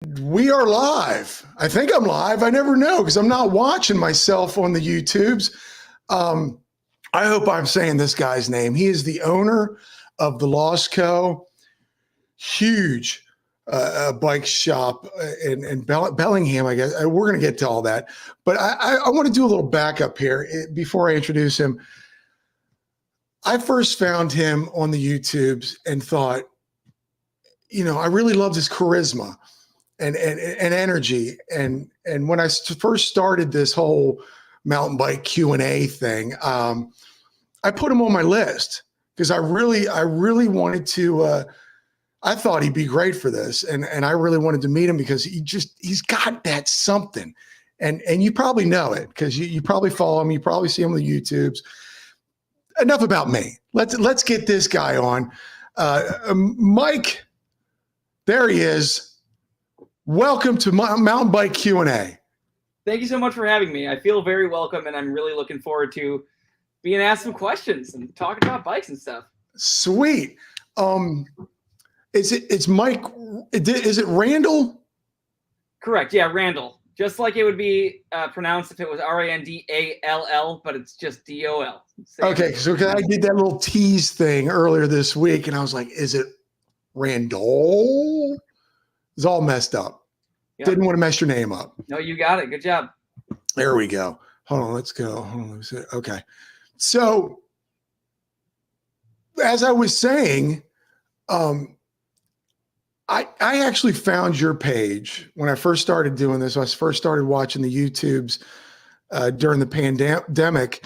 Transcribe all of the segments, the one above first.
We are live. I think I'm live. I never know because I'm not watching myself on the YouTubes. I hope I'm saying this guy's name. He is the owner of the Lost Co. Huge bike shop in Bellingham, I guess. We're going to get to all that. But I want to do a little backup here before I introduce him. I first found him on the YouTubes and thought, I really loved his charisma and energy. And when I first started this whole mountain bike Q&A thing, I put him on my list because I really wanted to, I thought he'd be great for this. And I really wanted to meet him because he's got that something. And you probably know it because you probably follow him. You probably see him on the YouTubes. Enough about me. Let's get this guy on. Mike, there he is. Welcome to Mountain Bike Q&A. Thank you so much for having me. I feel very welcome, and I'm really looking forward to being asked some questions and talking about bikes and stuff. Sweet. It's Mike. Is it Randol? Correct. Yeah, Randol. Just like it would be pronounced if it was Randall, but it's just DOL. Okay, so I did that little tease thing earlier this week, and I was like, is it Randol? It's all messed up. Yep. Didn't want to mess your name up. No, you got it. Good job. There we go. Hold on, let's go. Hold on, let me see. Okay. So as I was saying, I actually found your page when I first started doing this. I first started watching the YouTubes during the pandemic.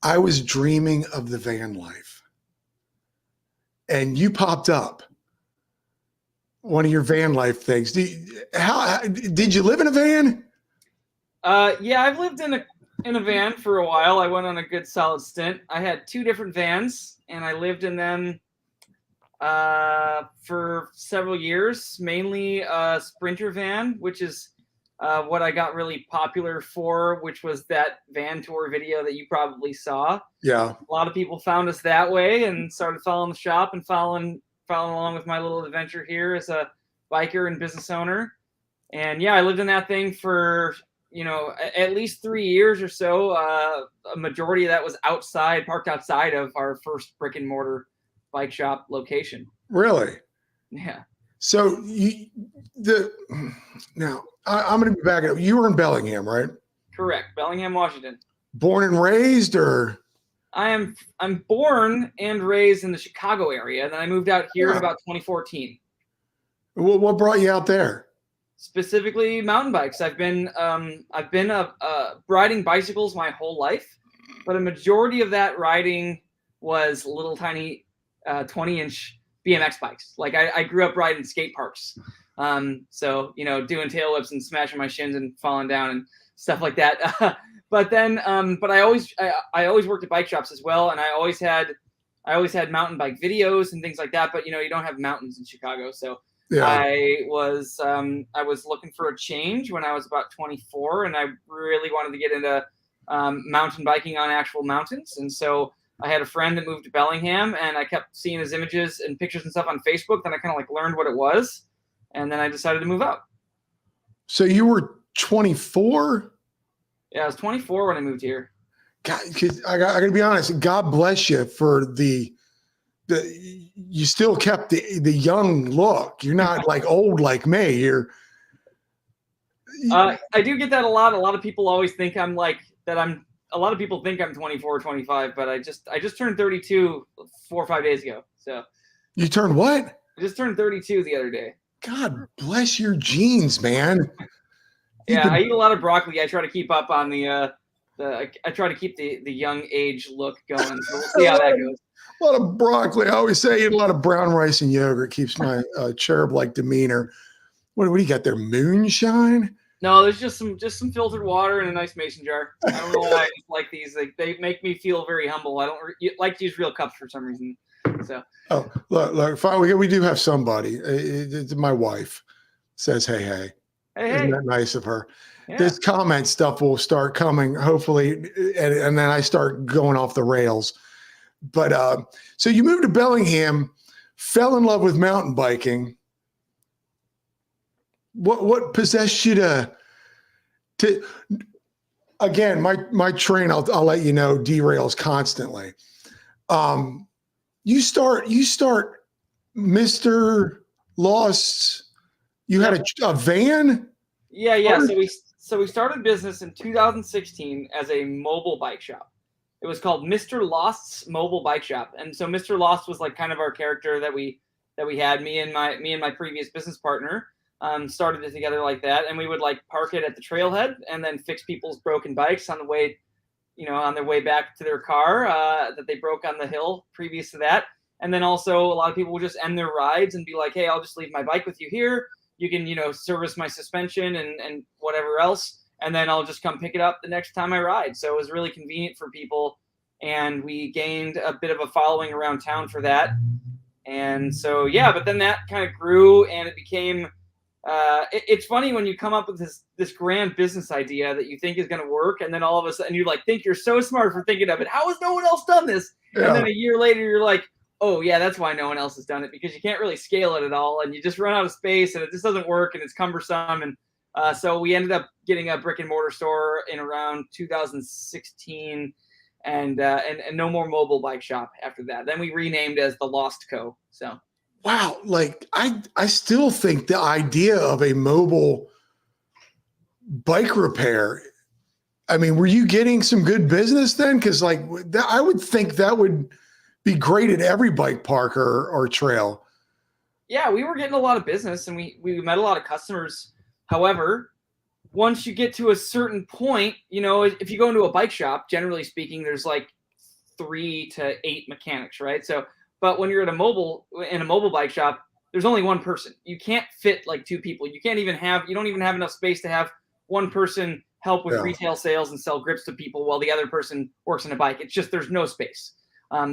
I was dreaming of the van life. And you popped up. One of your van life things. How did you live in a van? Yeah, I've lived in a van for a while. I went on a good solid stint. I had 2 different vans, and I lived in them for several years. Mainly a Sprinter van, which is what I got really popular for, which was that van tour video that you probably saw. Yeah, a lot of people found us that way and started following the shop and following along with my little adventure here as a biker and business owner. And yeah, I lived in that thing for, at least 3 years or so. A majority of that was parked outside of our first brick and mortar bike shop location. Really? Yeah. So now I'm going to be back up. You were in Bellingham, right? Correct. Bellingham, Washington. Born and raised, or? I'm born and raised in the Chicago area, and then I moved out here in about 2014. What brought you out there? Specifically, mountain bikes. I've been riding bicycles my whole life, but a majority of that riding was little tiny 20-inch BMX bikes. Like I grew up riding skate parks, so doing tail whips and smashing my shins and falling down and stuff like that. But then, but I always worked at bike shops as well, and I always had mountain bike videos and things like that. But you don't have mountains in Chicago, so yeah. I was looking for a change when I was about 24, and I really wanted to get into mountain biking on actual mountains. And so I had a friend that moved to Bellingham, and I kept seeing his images and pictures and stuff on Facebook. Then I kind of learned what it was, and then I decided to move out. So you were 24? Yeah, I was 24 when I moved here. God, I got to be honest. God bless you for the you still kept the young look. You're not old like me. I do get that a lot. A lot of people always think I'm a lot of people think I'm 24 or 25, but I just turned 32 4 or 5 days ago. So you turned what? I just turned 32 the other day. God bless your genes, man. Yeah, I eat a lot of broccoli. I try to keep up on I try to keep the young age look going. So we'll see how that goes. A lot of broccoli. I always say I eat a lot of brown rice and yogurt. Keeps my cherub-like demeanor. What do you got there? Moonshine? No, there's just some filtered water in a nice mason jar. I don't know why I just like these. They make me feel very humble. I don't like to use real cups for some reason. So. Oh, look. Fine, we do have somebody. My wife says, "Hey." Isn't that nice of her? Yeah. This comment stuff will start coming, hopefully, and then I start going off the rails. But so you moved to Bellingham, fell in love with mountain biking. what possessed you to again, my train, I'll let you know, derails constantly. You start Mr. Lost. You had a van? Yeah. So we started business in 2016 as a mobile bike shop. It was called Mr. Lost's Mobile Bike Shop, and so Mr. Lost was like kind of our character that we had. Me and my previous business partner started it together like that, and we would like park it at the trailhead and then fix people's broken bikes on the way, on their way back to their car that they broke on the hill previous to that. And then also a lot of people would just end their rides and be like, hey, I'll just leave my bike with you here. You can, service my suspension and whatever else. And then I'll just come pick it up the next time I ride. So it was really convenient for people. And we gained a bit of a following around town for that. And so, yeah, but then that kind of grew and it became, it's funny when you come up with this grand business idea that you think is going to work. And then all of a sudden you like think you're so smart for thinking of it. How has no one else done this? Yeah. And then a year later, you're like, oh yeah, that's why no one else has done it, because you can't really scale it at all. And you just run out of space and it just doesn't work and it's cumbersome. And so we ended up getting a brick and mortar store in around 2016 and no more mobile bike shop after that. Then we renamed as the Lost Co. So. Wow. Like I still think the idea of a mobile bike repair, I mean, were you getting some good business then? Cause like I would think that would be great at every bike park or trail. Yeah, we were getting a lot of business and we met a lot of customers. However, once you get to a certain point, if you go into a bike shop, generally speaking, there's like 3 to 8 mechanics, right? So, but when you're in a mobile bike shop, there's only one person. You can't fit like 2 people. You don't even have enough space to have one person help with retail sales and sell grips to people while the other person works on a bike. It's just, there's no space.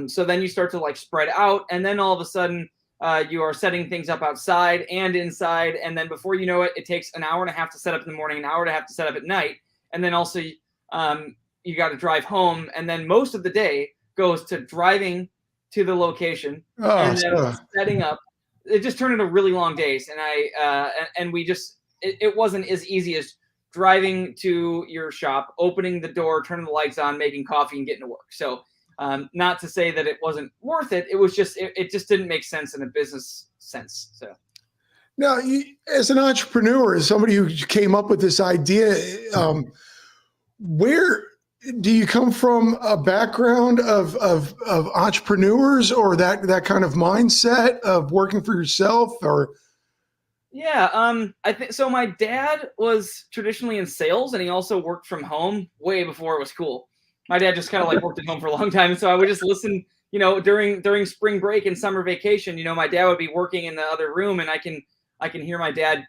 So then you start to like spread out, and then all of a sudden you are setting things up outside and inside. And then before you know it, it takes an hour and a half to set up in the morning, an hour and a half to set up at night. And then also you got to drive home. And then most of the day goes to driving to the location and then setting up. It just turned into really long days. And it wasn't as easy as driving to your shop, opening the door, turning the lights on, making coffee and getting to work. So not to say that it wasn't worth it. It was just, it just didn't make sense in a business sense. So now, as an entrepreneur, as somebody who came up with this idea, where do you come from? A background of entrepreneurs or that kind of mindset of working for yourself, or? Yeah, I think so. My dad was traditionally in sales, and he also worked from home way before it was cool. My dad just kind of like worked at home for a long time. So I would just listen, during spring break and summer vacation, my dad would be working in the other room and I can hear my dad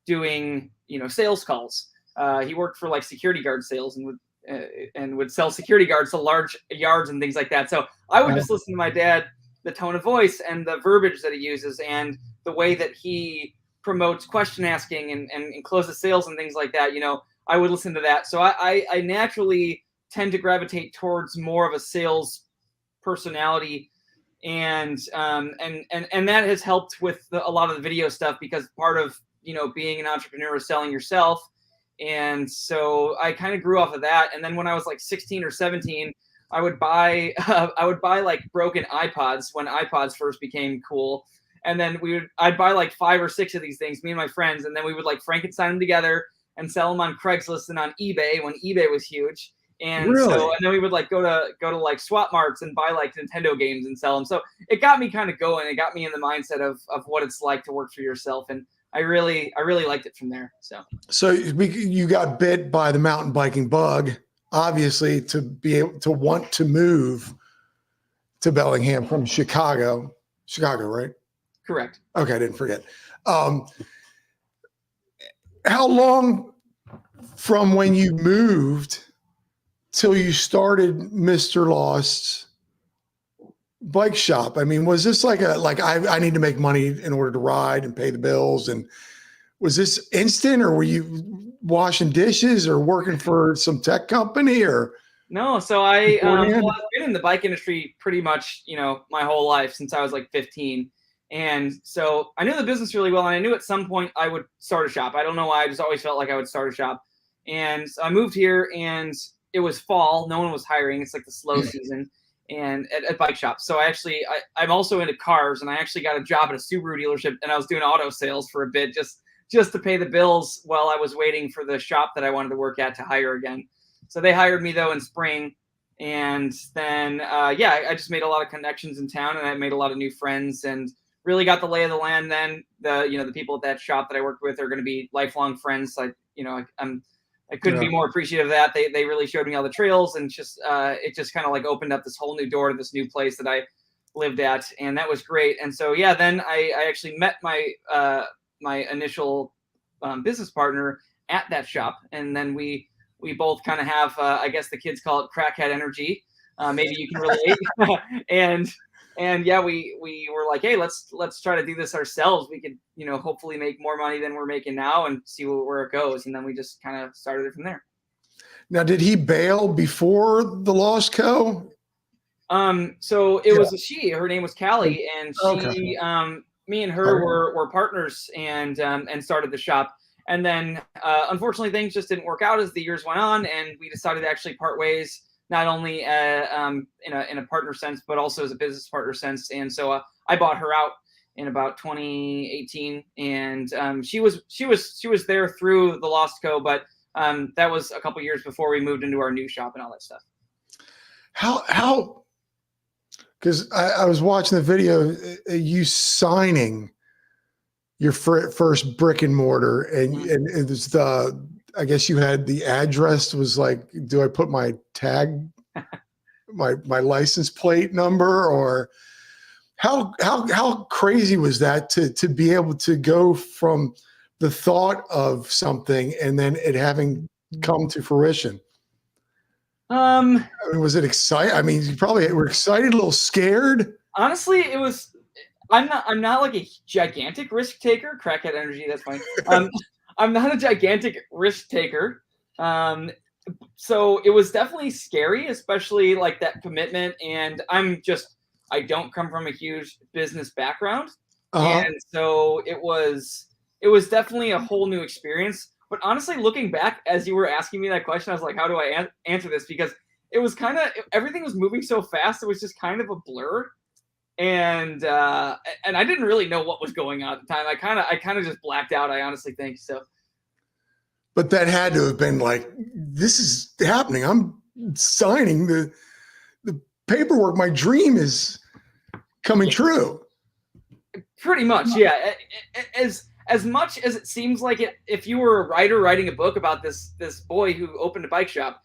doing, sales calls. He worked for like security guard sales and would sell security guards to large yards and things like that. So I would just listen to my dad, the tone of voice and the verbiage that he uses and the way that he promotes question asking and closes sales and things like that. I would listen to that. So I naturally tend to gravitate towards more of a sales personality, and that has helped with a lot of the video stuff, because part of being an entrepreneur is selling yourself, and so I kind of grew off of that. And then when I was like 16 or 17, I would buy like broken iPods when iPods first became cool, and then I'd buy like 5 or 6 of these things, me and my friends, and then we would like Frankenstein them together and sell them on Craigslist and on eBay when eBay was huge. And really? So, and then we would like go to like swap marts and buy like Nintendo games and sell them. So it got me kind of going. It got me in the mindset of what it's like to work for yourself. And I really liked it from there. So you got bit by the mountain biking bug, obviously, to be able to want to move to Bellingham from Chicago, right? Correct. Okay. I didn't forget. How long from when you moved till you started Mr. Lost's bike shop? I mean, was this like I need to make money in order to ride and pay the bills? And was this instant, or were you washing dishes or working for some tech company, or? No. So I've been in the bike industry pretty much, my whole life since I was like 15. And so I knew the business really well, and I knew at some point I would start a shop. I don't know why. I just always felt like I would start a shop. And so I moved here, and it was fall. No one was hiring. It's like the slow season and at bike shops. So I'm also into cars, and I actually got a job at a Subaru dealership, and I was doing auto sales for a bit just to pay the bills while I was waiting for the shop that I wanted to work at to hire again. So they hired me though in spring. And then, I just made a lot of connections in town, and I made a lot of new friends, and really got the lay of the land. Then the people at that shop that I worked with are going to be lifelong friends. I couldn't be more appreciative of that. They really showed me all the trails, and it just kind of like opened up this whole new door to this new place that I lived at. And that was great. And so, then I actually met my initial business partner at that shop. And then we both kind of have, I guess the kids call it crackhead energy. Maybe you can relate. And we were like, hey, let's try to do this ourselves. We could, hopefully make more money than we're making now and see where it goes. And then we just kind of started it from there. Now, did he bail before the Lost Co? So it was a she. Her name was Callie, and she, me and her were partners and started the shop. And then, unfortunately, things just didn't work out as the years went on, and we decided to actually part ways, not only in a partner sense, but also as a business partner sense. And so I bought her out in about 2018, and she was there through the Lost Co, but that was a couple years before we moved into our new shop and all that stuff. How? Because I was watching the video, you signing your first brick and mortar, and it was I guess you had the address was like, do I put my tag, my license plate number, or how crazy was that to be able to go from the thought of something and then it having come to fruition? I mean, was it exciting? I mean, you probably were excited, a little scared. Honestly, it was. I'm not like a gigantic risk taker. Crackhead energy, that's fine. I'm not a gigantic risk taker. So it was definitely scary, especially like that commitment. And I don't come from a huge business background. And so it was definitely a whole new experience. But honestly, looking back, as you were asking me that question, I was like, how do I answer this? Because it was everything was moving so fast. It was just kind of a blur. And I didn't really know what was going on at the time. I kind of just blacked out, I honestly think so. But that had to have been like, this is happening. I'm signing the paperwork. My dream is coming true. Pretty much, yeah. As much as it seems like it, if you were a writer writing a book about this boy who opened a bike shop,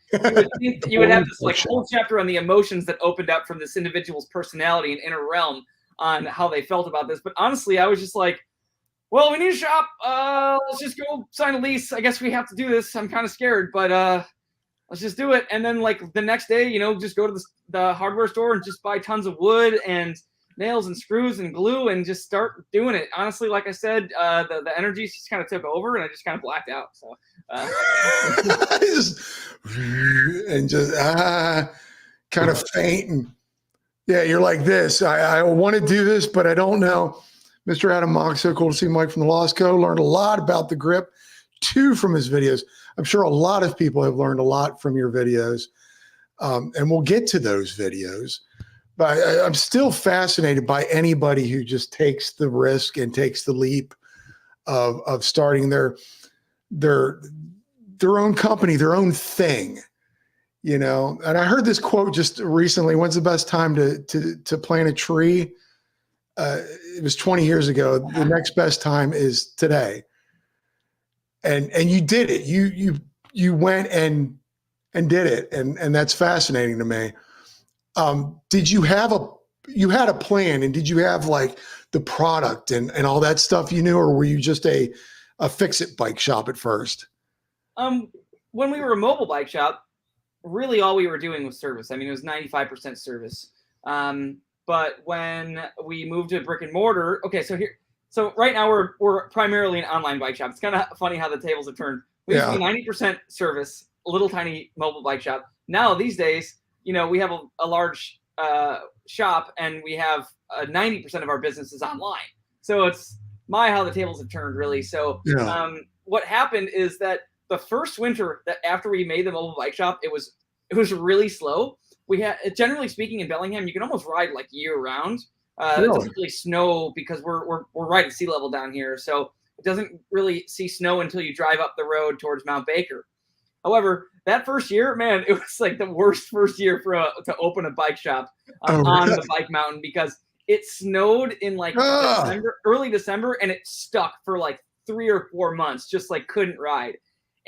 you would have this like whole chapter on the emotions that opened up from this individual's personality and inner realm on how they felt about this. But honestly, I was just like, well, we need a shop. Let's just go sign a lease. I guess we have to do this. I'm kind of scared, but let's just do it. And then like the next day, just go to the hardware store and just buy tons of wood and nails and screws and glue and just start doing it. Honestly, like I said, the energy just kind of took over and I just kind of blacked out. So kind of faint. And yeah, you're like this. I want to do this, but I don't know. Mr. Adam Mock, so cool to see Mike from the Lost Co. Learned a lot about the grip, too, from his videos. I'm sure a lot of people have learned a lot from your videos, and we'll get to those videos. But I'm still fascinated by anybody who just takes the risk and takes the leap of starting their own company, their own thing, And I heard this quote just recently: "When's the best time to plant a tree?" It was 20 years ago. The next best time is today. And you did it. You went and did it, and that's fascinating to me. Did you have a plan, and did you have like the product and all that stuff you knew, or were you just a fix-it bike shop at first? When we were a mobile bike shop, really all we were doing was service. I mean, it was 95% service. But when we moved to brick and mortar, so right now we're primarily an online bike shop. It's kind of funny how the tables have turned. We used to be 90% service, a little tiny mobile bike shop. Now these days, we have a large shop, and we have 90% of our business is online. So it's how the tables have turned, really. So Yeah. what happened is that the first winter that after we made the mobile bike shop, it was really slow. We had, generally speaking, in Bellingham, you can almost ride like year round. It Really? doesn't really snow because we're right at sea level down here, so it doesn't really see snow until you drive up the road towards Mount Baker. However, that first year, man, it was like the worst first year to open a bike shop Oh, on really? the bike mountain because it snowed in like Ah, early December, and it stuck for like 3 or 4 months, just like couldn't ride.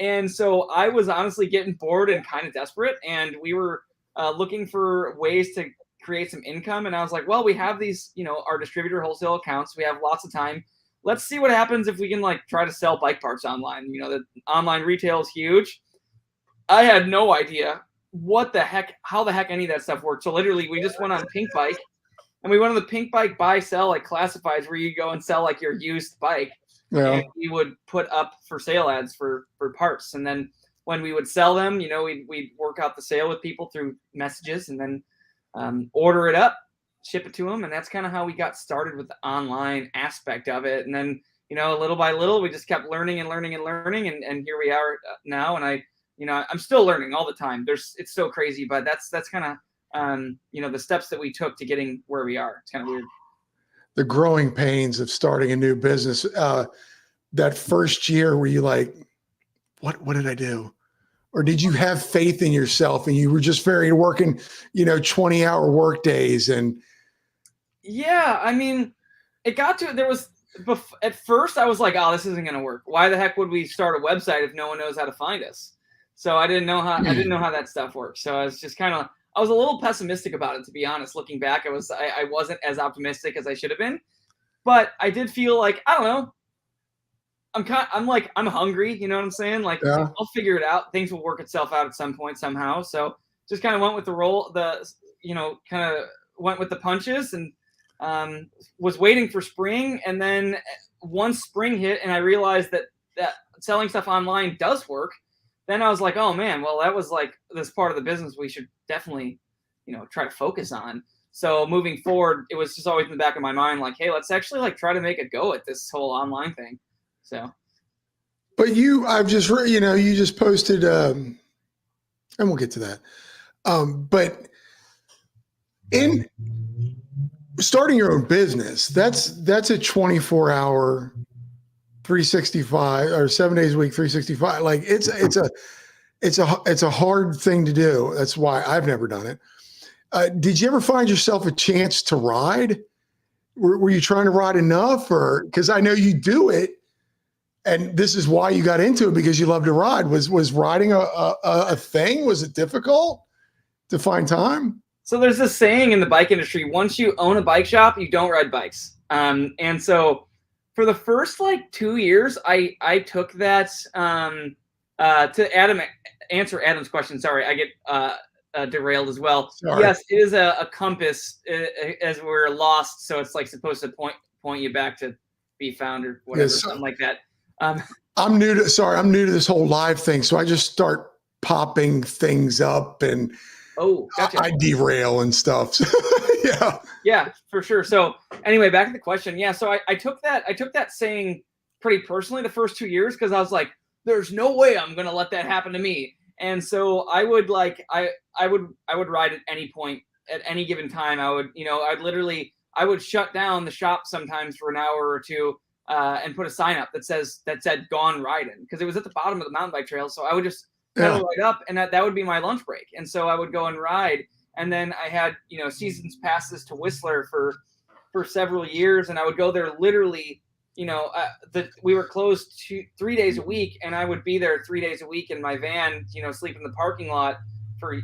And so I was honestly getting bored and kind of desperate, and we were looking for ways to create some income. And I was like, well, we have these, our distributor wholesale accounts. We have lots of time. Let's see what happens if we can like try to sell bike parts online. The online retail is huge. I had no idea how the heck any of that stuff worked. So literally we just went on Pink Bike, and we went on the Pink Bike buy sell like classifieds where you go and sell like your used bike. yeah. And we would put up for sale ads for parts. And then when we would sell them, we'd work out the sale with people through messages, and then order it up, ship it to them. And that's kind of how we got started with the online aspect of it. And then, little by little, we just kept learning and learning and learning. And here we are now. And I'm still learning all the time. It's so crazy, but that's kind of, the steps that we took to getting where we are. It's kind of weird. The growing pains of starting a new business. That first year, were you like, what did I do? Or did you have faith in yourself and you were just very working, 20-hour work days? And yeah, I mean, it got to, at first I was like, oh, this isn't going to work. Why the heck would we start a website if no one knows how to find us? So I didn't know how that stuff works. So I was just I was a little pessimistic about it, to be honest. Looking back, I wasn't as optimistic as I should have been, but I did feel like, I don't know, I'm hungry. You know what I'm saying? Like, yeah, I'll figure it out. Things will work itself out at some point somehow. So just kind of went with kind of went with the punches, and was waiting for spring. And then once spring hit and I realized that selling stuff online does work, then I was like, oh man, well, that was like this part of the business we should definitely, try to focus on. So moving forward, it was just always in the back of my mind, like, hey, let's actually like try to make a go at this whole online thing. So, but I've just read, you just posted, and we'll get to that. But in starting your own business, that's a 24-hour, 365 or 7 days a week, 365. Like it's a hard thing to do. That's why I've never done it. Did you ever find yourself a chance to ride? Were you trying to ride enough, or because I know you do it? And this is why you got into it, because you love to ride. Was riding a thing? Was it difficult to find time? So there's this saying in the bike industry: once you own a bike shop, you don't ride bikes. And so for the first like 2 years, I took that to answer Adam's question. Sorry, I get derailed as well. Sorry. Yes, it is a compass as we're lost, so it's like supposed to point you back to be found or whatever, something like that. I'm new to this whole live thing, so I just start popping things up and gotcha. I derail and stuff. Yeah, for sure. So anyway, back to the question. Yeah, so I took that saying pretty personally the first 2 years, because I was like, there's no way I'm gonna let that happen to me. And so I would I would ride at any point at any given time. I would shut down the shop sometimes for an hour or two. And put a sign up that said "Gone Riding," because it was at the bottom of the mountain bike trail. So I would just pedal right up, and that would be my lunch break. And so I would go and ride. And then I had seasons passes to Whistler for several years, and I would go there literally. We were closed 3 days a week, and I would be there 3 days a week in my van. Sleep in the parking lot for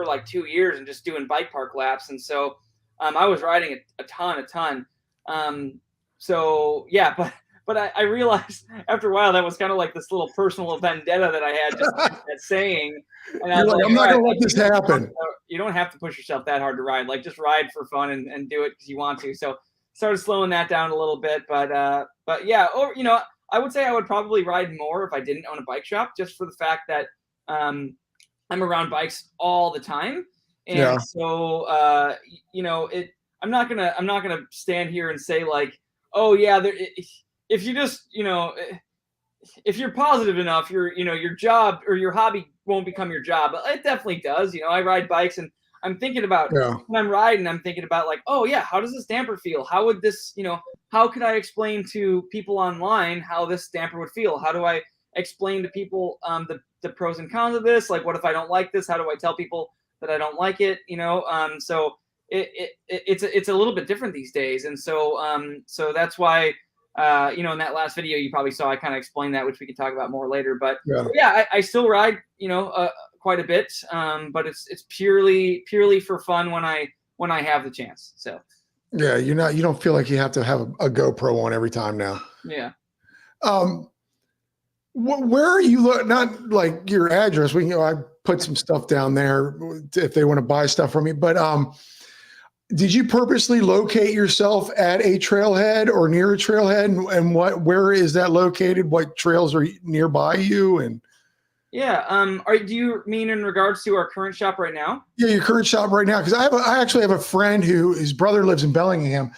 like 2 years and just doing bike park laps. And so I was riding a ton. So yeah, but I realized after a while that was kind of like this little personal vendetta that I had, just that saying. And I was like, I'm not going to let this happen. You don't have to push yourself that hard to ride. Like, just ride for fun and do it because you want to. So started slowing that down a little bit, but yeah, I would say I would probably ride more if I didn't own a bike shop, just for the fact that I'm around bikes all the time, and so I'm not gonna stand here and say like, oh yeah, if you just, if you're positive enough, your job or your hobby won't become your job. But it definitely does. I ride bikes, and I'm thinking about Yeah. when I'm riding, I'm thinking about like, oh yeah, how does this damper feel? How would this, how could I explain to people online how this damper would feel? How do I explain to people the pros and cons of this? Like, what if I don't like this? How do I tell people that I don't like it? So it's a little bit different these days, and so that's why. In that last video you probably saw, I kind of explained that, which we can talk about more later. But yeah, I still ride, quite a bit, but it's purely for fun when I have the chance. So Yeah, you don't feel like you have to have a GoPro on every time now. yeah. Where are you? Not like your address. I put some stuff down there if they want to buy stuff from me. But did you purposely locate yourself at a trailhead or near a trailhead, and where is that located? What trails are nearby you? And yeah, do you mean in regards to our current shop right now? Yeah, your current shop right now, because I actually have a friend his brother lives in Bellingham,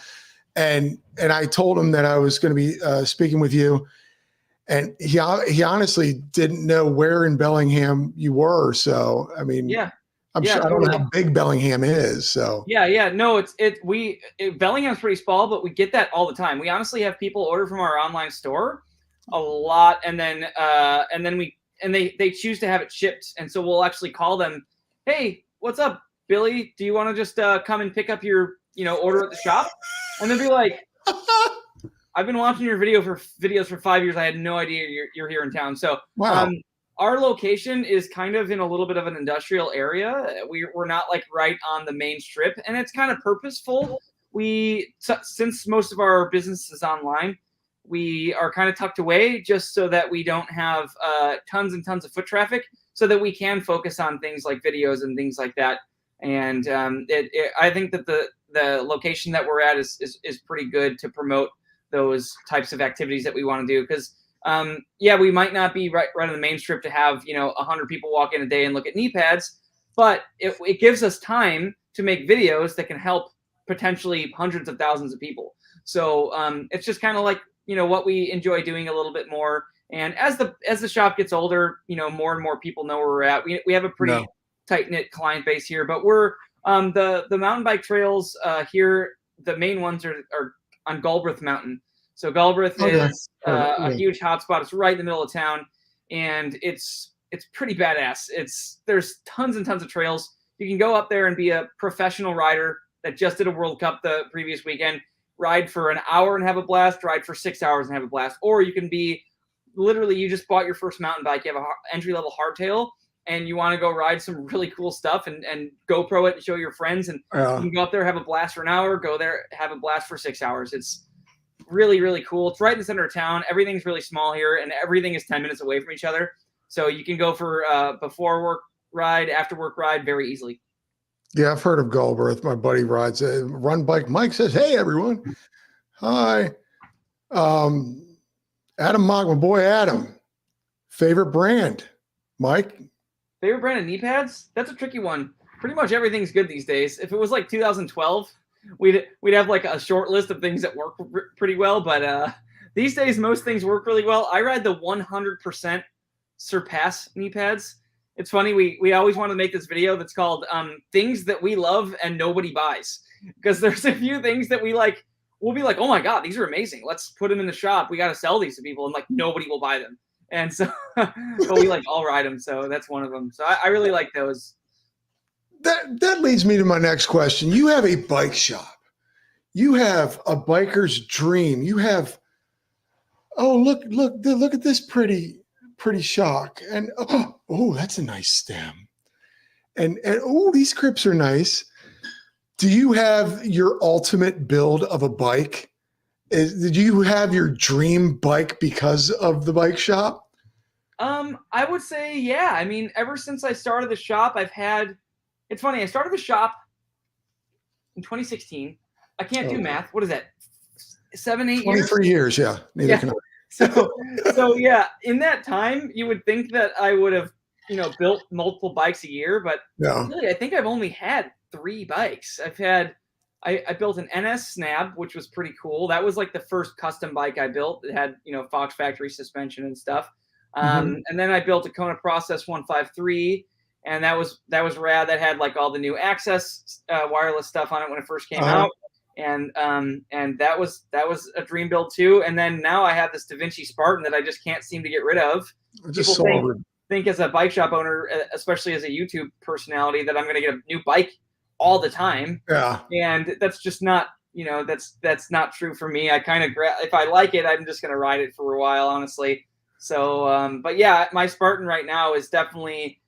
and I told him that I was going to be speaking with you, and he honestly didn't know where in Bellingham you were. So I mean, yeah. I'm sure I don't know how big Bellingham is. So yeah, no, Bellingham's pretty small, but we get that all the time. We honestly have people order from our online store a lot, and then they choose to have it shipped, and so we'll actually call them, hey, what's up, Billy? Do you want to just come and pick up your order at the shop? And they'll be like, I've been watching your videos for 5 years. I had no idea you're here in town. So wow. Our location is kind of in a little bit of an industrial area. We're not like right on the main strip, and it's kind of purposeful. Since most of our business is online, we are kind of tucked away just so that we don't have tons and tons of foot traffic, so that we can focus on things like videos and things like that. And I think that the location that we're at is pretty good to promote those types of activities that we want to do, because we might not be right on the main strip to have 100 people walk in a day and look at knee pads, but it gives us time to make videos that can help potentially hundreds of thousands of people. So it's just kind of like what we enjoy doing a little bit more. And as the shop gets older, more and more people know where we're at. We have a pretty tight knit client base here, but we're the mountain bike trails here. The main ones are on Galbraith Mountain. So Galbraith is a huge hotspot. It's right in the middle of town, and it's pretty badass. There's tons and tons of trails. You can go up there and be a professional rider that just did a World Cup the previous weekend, ride for an hour and have a blast, ride for 6 hours and have a blast. Or you can be literally, you just bought your first mountain bike, you have an entry-level hardtail, and you want to go ride some really cool stuff and GoPro it and show your friends, and you can go up there, have a blast for an hour, go there, have a blast for 6 hours. It's really, really cool. It's right in the center of town. Everything's really small here, and everything is 10 minutes away from each other. So you can go for before work ride, after work ride very easily. Yeah, I've heard of Galbraith. My buddy rides a Run Bike. Mike says, hey, everyone. Hi. Adam Mock, my boy Adam. Favorite brand? Mike? Favorite brand of knee pads? That's a tricky one. Pretty much everything's good these days. If it was like 2012, we'd have like a short list of things that work pretty well. But these days, most things work really well. I ride the 100% Surpass knee pads. It's funny. We always want to make this video that's called things that we love and nobody buys, because there's a few things that we like. We'll be like, oh my God, these are amazing. Let's put them in the shop. We got to sell these to people. And like, nobody will buy them. And so, but we like all ride them. So that's one of them. So I really like those. That leads me to my next question. You have a bike shop. You have a biker's dream. You have, look at this pretty shock. And oh, that's a nice stem. And oh, these grips are nice. Do you have your ultimate build of a bike? Did you have your dream bike because of the bike shop? I would say, yeah. I mean, ever since I started the shop, it's funny. I started the shop in 2016. I can't do math. What is that? 7, 8 years? 23 years. Yeah. Neither can I. So yeah, in that time, you would think that I would have, built multiple bikes a year, but really, I think I've only had 3 bikes. I I built an NS Snap, which was pretty cool. That was like the first custom bike I built. It had, Fox factory suspension and stuff. Mhm. And then I built a Kona Process 153, and that was rad. That had like all the new Access wireless stuff on it when it first came Uh-huh. out. And that was a dream build too. And then now I have this Da Vinci Spartan that I just can't seem to get rid of. I just People saw think as a bike shop owner, especially as a YouTube personality, that I'm going to get a new bike all the time. Yeah. And that's just not, that's not true for me. I kind of, if I like it, I'm just going to ride it for a while, honestly. So, but yeah, my Spartan right now is definitely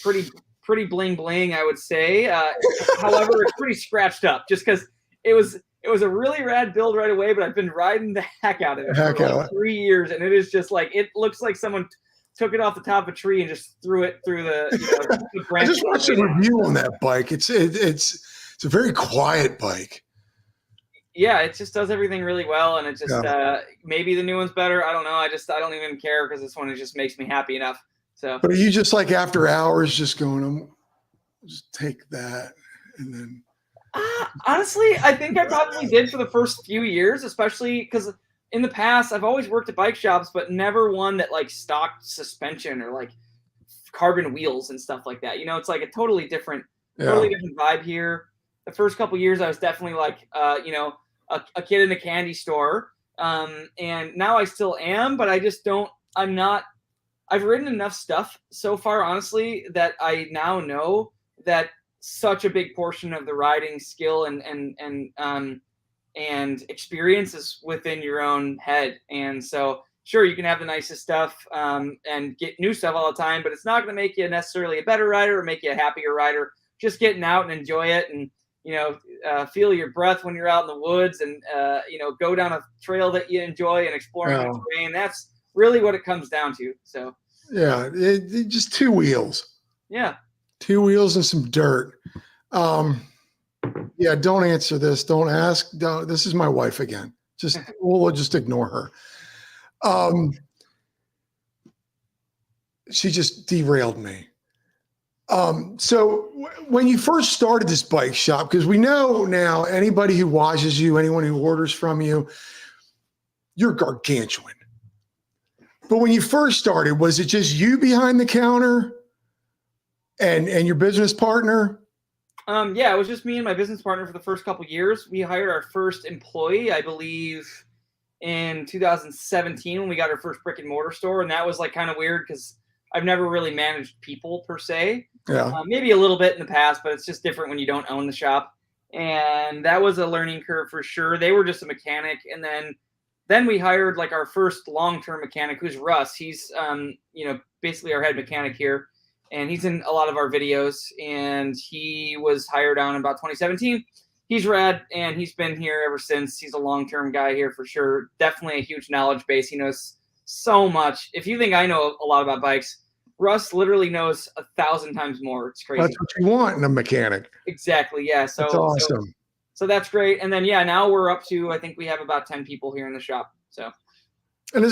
pretty bling bling, I would say. However, it's pretty scratched up just because it was a really rad build right away, but I've been riding the heck out of it for like 3 years, and it is just like, it looks like someone took it off the top of a tree and just threw it through the, the I branch. just watched a review on that bike. It's a very quiet bike. Yeah, it just does everything really well, and it just maybe the new one's better. I don't know. I don't even care because this one, it just makes me happy enough. So, But are you just like after hours just going, just take that and then? Honestly, I think I probably did for the first few years, especially because in the past I've always worked at bike shops, but never one that like stocked suspension or like carbon wheels and stuff like that. It's like a totally different vibe here. The first couple years I was definitely like, a kid in a candy store. And now I still am, but I just don't, I've ridden enough stuff so far, honestly, that I now know that such a big portion of the riding skill and experience is within your own head. And so, sure, you can have the nicest stuff and get new stuff all the time, but it's not going to make you necessarily a better rider or make you a happier rider. Just getting out and enjoy it, and feel your breath when you're out in the woods, and go down a trail that you enjoy and exploring the terrain. That's really what it comes down to. So yeah, just 2 wheels. Yeah. 2 wheels and some dirt. Yeah, don't answer this. Don't ask. This is my wife again. We'll just ignore her. She just derailed me. So when you first started this bike shop, because we know now anybody who watches you, anyone who orders from you, you're gargantuan. But when you first started, was it just you behind the counter and your business partner? Yeah, it was just me and my business partner for the first couple of years. We hired our first employee, I believe, in 2017 when we got our first brick and mortar store. And that was like kind of weird because I've never really managed people per se. Yeah. Maybe a little bit in the past, but it's just different when you don't own the shop. And that was a learning curve for sure. They were just a mechanic. And then we hired like our first long-term mechanic, who's Russ. He's, basically our head mechanic here. And he's in a lot of our videos. And he was hired on in about 2017. He's rad, and he's been here ever since. He's a long-term guy here for sure. Definitely a huge knowledge base. He knows so much. If you think I know a lot about bikes, Russ literally knows 1,000 times more. It's crazy. That's what you want in a mechanic. Exactly. Yeah. So that's awesome. So that's great. And then now we're up to, I think we have about 10 people here in the shop. So, and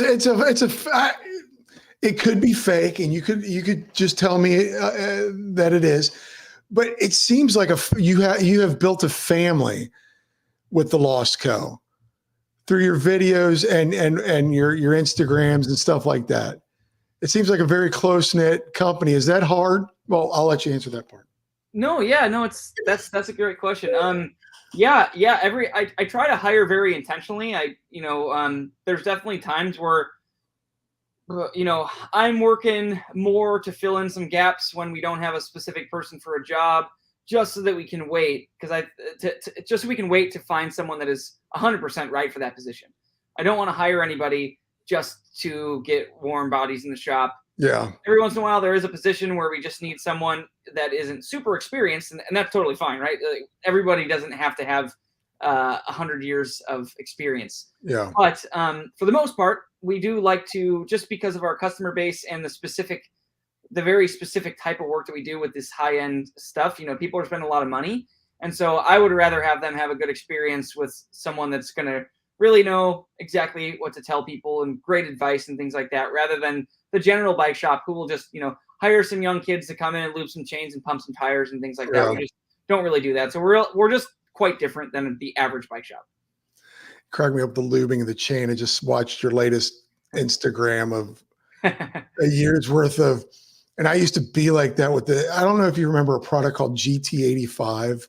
it could be fake, and you could just tell me that it is, but it seems like you have built a family with the Lost Co. through your videos and your Instagrams and stuff like that. It seems like a very close-knit company. Is that hard? Well, I'll let you answer that part. No, that's a great question. I try to hire very intentionally. There's definitely times where, I'm working more to fill in some gaps when we don't have a specific person for a job, just so that we can wait, just so we can wait to find someone that is 100% right for that position. I don't want to hire anybody just to get warm bodies in the shop. Yeah. Every once in a while, there is a position where we just need someone that isn't super experienced, and that's totally fine, right? Everybody doesn't have to have 100 years of experience. Yeah. But for the most part, we do like to, just because of our customer base and the very specific type of work that we do with this high-end stuff, people are spending a lot of money. And so I would rather have them have a good experience with someone that's going to really know exactly what to tell people and great advice and things like that, rather than the general bike shop who will just, hire some young kids to come in and loop some chains and pump some tires and things like that. We just don't really do that. So we're just quite different than the average bike shop. Crack me up the lubing of the chain. I just watched your latest Instagram of a year's worth of, and I used to be like that with I don't know if you remember a product called GT85.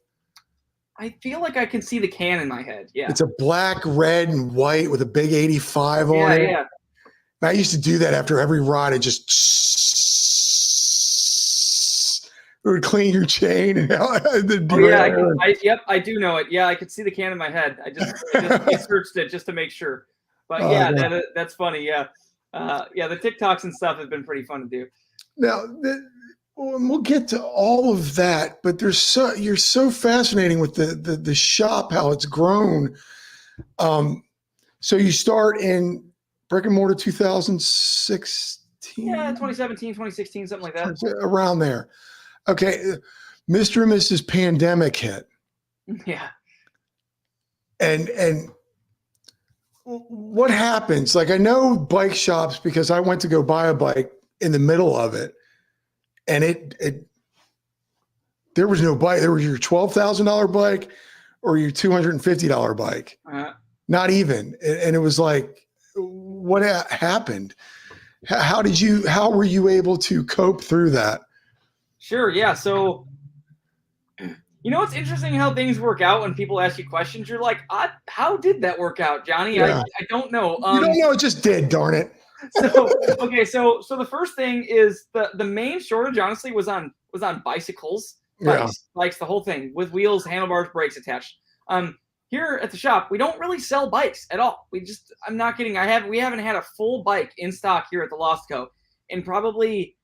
I feel like I can see the can in my head. Yeah. It's a black, red, and white with a big 85 on it. Yeah. And I used to do that after every ride. It just it would clean your chain. And I do know it. Yeah, I could see the can in my head. I searched it just to make sure. But that's funny. Yeah. The TikToks and stuff have been pretty fun to do. Now, we'll get to all of that, but you're so fascinating with the shop, how it's grown. So you start in brick and mortar 2016? Yeah, 2017, 2016, something like that. Around there. Okay. Mr. and Mrs. Pandemic hit. Yeah. And what happens? Like, I know bike shops because I went to go buy a bike in the middle of it, and there was no bike. There was your $12,000 bike or your $250 bike. Not even. And it was like, what happened? How were you able to cope through that? Sure. Yeah. So, it's interesting how things work out when people ask you questions. You're like, how did that work out, Johnny? Yeah. I don't know. You don't know. It just did, darn it. So the first thing is the main shortage, honestly, was on bicycles, bikes, the whole thing with wheels, handlebars, brakes attached. Here at the shop, we don't really sell bikes at all. I'm not kidding. We haven't had a full bike in stock here at the Lost Co. in probably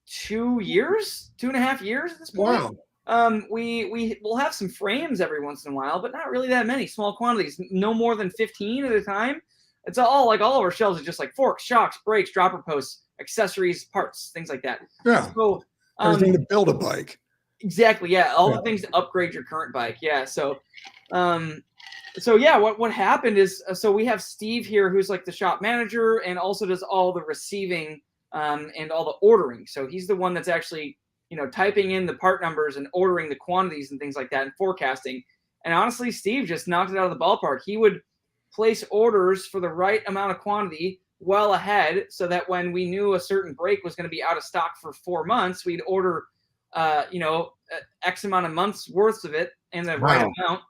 2.5 years at this point. Wow. We will have some frames every once in a while, but not really that many. Small quantities, no more than 15 at a time. It's all of our shelves are just like forks, shocks, brakes, dropper posts, accessories, parts, things like that. Yeah. So everything to build a bike. Exactly. Yeah. All the things to upgrade your current bike. Yeah. So what happened is, so we have Steve here, who's like the shop manager and also does all the receiving and all the ordering. So he's the one that's actually, typing in the part numbers and ordering the quantities and things like that and forecasting. And honestly, Steve just knocked it out of the ballpark. He would place orders for the right amount of quantity well ahead so that when we knew a certain brake was going to be out of stock for 4 months, we'd order, X amount of months worth of it in the right amount.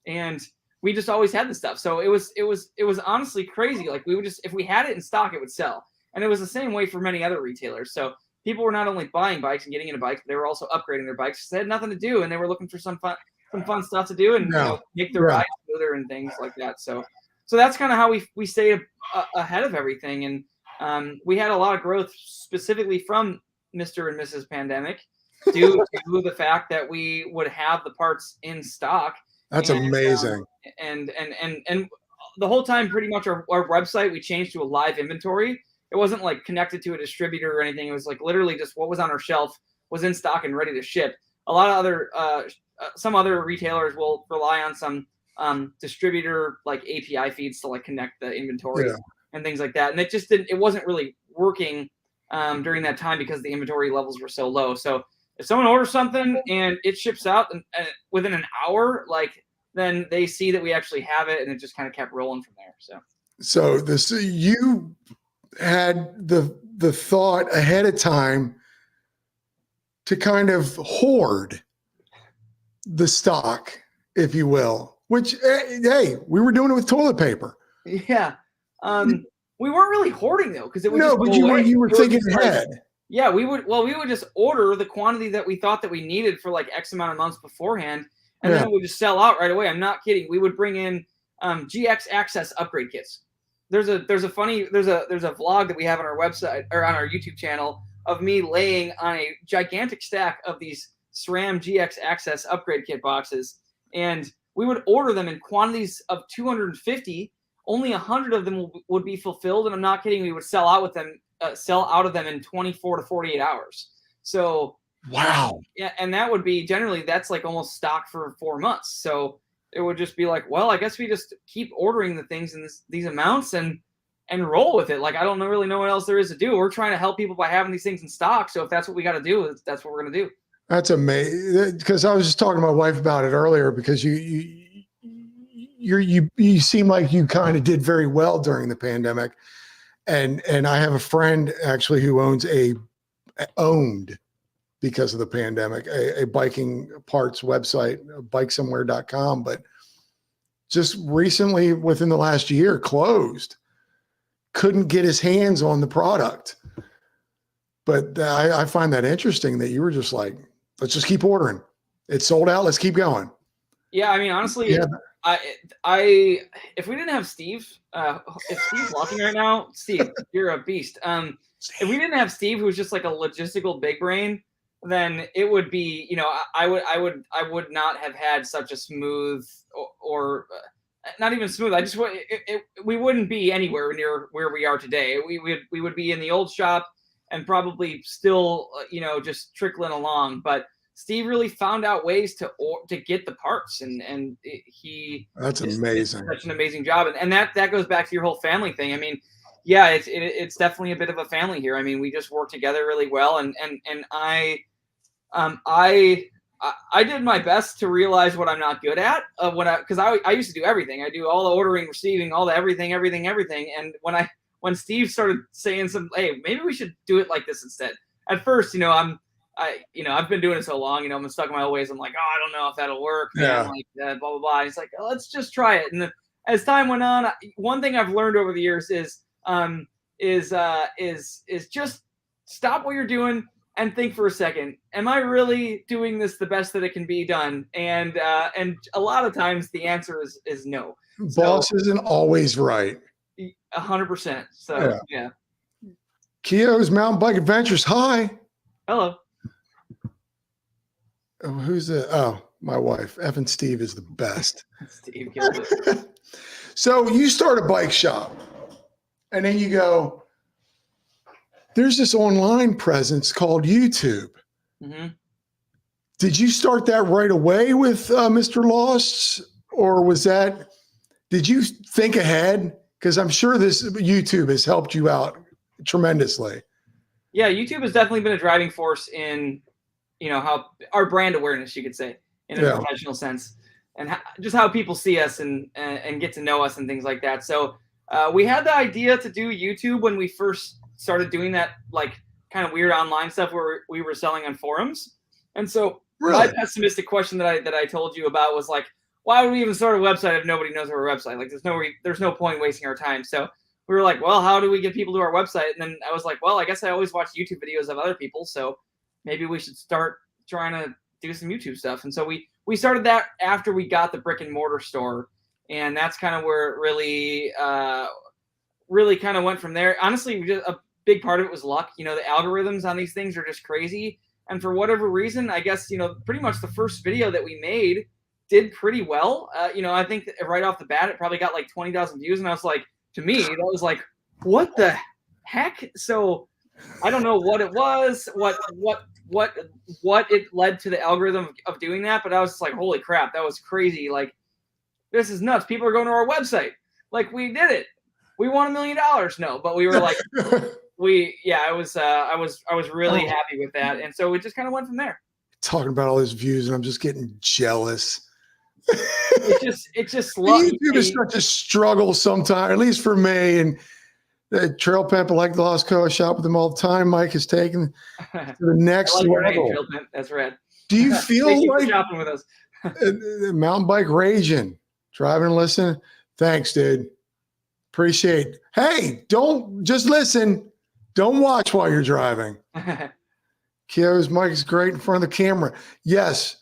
And we just always had the stuff. So it was honestly crazy. Like, we would just, if we had it in stock, it would sell. And it was the same way for many other retailers. So people were not only buying bikes and getting into bikes, but they were also upgrading their bikes. They had nothing to do, and they were looking for some fun stuff to do and make their rides smoother and things like that. So that's kind of how we stayed ahead of everything. And we had a lot of growth specifically from Mr. and Mrs. Pandemic due to the fact that we would have the parts in stock. That's amazing. And the whole time, pretty much our website, we changed to a live inventory. It wasn't like connected to a distributor or anything. It was like literally just what was on our shelf was in stock and ready to ship. A lot of other, some other retailers will rely on some distributor like API feeds to like connect the inventory and things like that. And it wasn't really working during that time because the inventory levels were so low. So if someone orders something and it ships out and within an hour, then they see that we actually have it, and it just kind of kept rolling from there. So you had the thought ahead of time to kind of hoard the stock, if you will, which, hey, we were doing it with toilet paper. Yeah. We weren't really hoarding though, because it was you were thinking ahead. Yeah, we would just order the quantity that we thought that we needed for like X amount of months beforehand, and then it would just sell out right away. I'm not kidding. We would bring in GX Access upgrade kits. There's a vlog that we have on our website or on our YouTube channel of me laying on a gigantic stack of these SRAM GX Access upgrade kit boxes, and we would order them in quantities of 250. Only 100 of them would be fulfilled, and I'm not kidding. We would sell out of them in 24 to 48 hours. So wow. Yeah, and that would be generally that's like almost stock for 4 months. So it would just be like, well, I guess we just keep ordering the things in these amounts and roll with it. Like, I don't really know what else there is to do. We're trying to help people by having these things in stock. So if that's what we got to do, that's what we're going to do. That's amazing. Because I was just talking to my wife about it earlier. Because you seem like you kind of did very well during the pandemic, and I have a friend actually who owned because of the pandemic a biking parts website, bikesomewhere.com, but just recently within the last year closed. Couldn't get his hands on the product. But I find that interesting that you were just like, let's just keep ordering. It's sold out. Let's keep going. Yeah, I mean, honestly, Yeah. If we didn't have Steve, if Steve's watching right now, Steve, you're a beast. If we didn't have Steve, who's just like a logistical big brain, then it would be, I would not have had such a smooth or not even smooth. We wouldn't be anywhere near where we are today. We would be in the old shop and probably still, just trickling along. But Steve really found out ways to get the parts, and he That's amazing. Such an amazing job, and that goes back to your whole family thing. I mean, yeah, it's definitely a bit of a family here. I mean, we just work together really well, and I did my best to realize what I'm not good at because I used to do everything. I do all the ordering, receiving, all the everything. And when Steve started saying hey, maybe we should do it like this instead. At first, I've been doing it so long, I'm stuck in my old ways. I'm like, oh, I don't know if that'll work. Man. Like blah, blah, blah. He's like, oh, let's just try it. And then as time went on, one thing I've learned over the years is just stop what you're doing and think for a second. Am I really doing this the best that it can be done? And a lot of times the answer is no. Boss isn't always right. 100%. So yeah. Keo's Mountain Bike Adventures. Hi. Hello. Oh, who's that? Oh, my wife. Evan Steve is the best. Steve killed it. So you start a bike shop, and then you go, there's this online presence called YouTube. Mm-hmm. Did you start that right away with Mr. Lost, or did you think ahead? Because I'm sure this YouTube has helped you out tremendously. Yeah, YouTube has definitely been a driving force in, how our brand awareness, you could say, in a professional sense, and just how people see us and get to know us and things like that. So we had the idea to do YouTube when we first started doing that, like kind of weird online stuff where we were selling on forums. And so my pessimistic question that I told you about was like, why would we even start a website if nobody knows our website? Like there's no point wasting our time. So we were like, well, how do we get people to our website? And then I was like, well, I guess I always watch YouTube videos of other people. So maybe we should start trying to do some YouTube stuff. And so we started that after we got the brick and mortar store. And that's kind of where it really kind of went from there. Honestly, a big part of it was luck. The algorithms on these things are just crazy. And for whatever reason, I guess, pretty much the first video that we made did pretty well. I think right off the bat, it probably got like 20,000 views. And I was like, to me, that was like, what the heck? So I don't know what it was, what it led to the algorithm of doing that. But I was just like, holy crap, that was crazy. Like, this is nuts. People are going to our website. Like, we did it. We won $1 million. No, but we were like, I was really happy with that. And so it just kind of went from there. Talking about all those views, and I'm just getting jealous. It's just YouTube is such a struggle sometimes, at least for me. And the trail pimp, I like the Lost Co. I shop with them all the time. Mike has taken to the next level. Trail pimp. That's rad. Do you feel like shopping with us? Mountain bike raging, driving and listening? Thanks, dude. Appreciate. Hey, don't just listen. Don't watch while you're driving. Keo's Mike is great in front of the camera. Yes.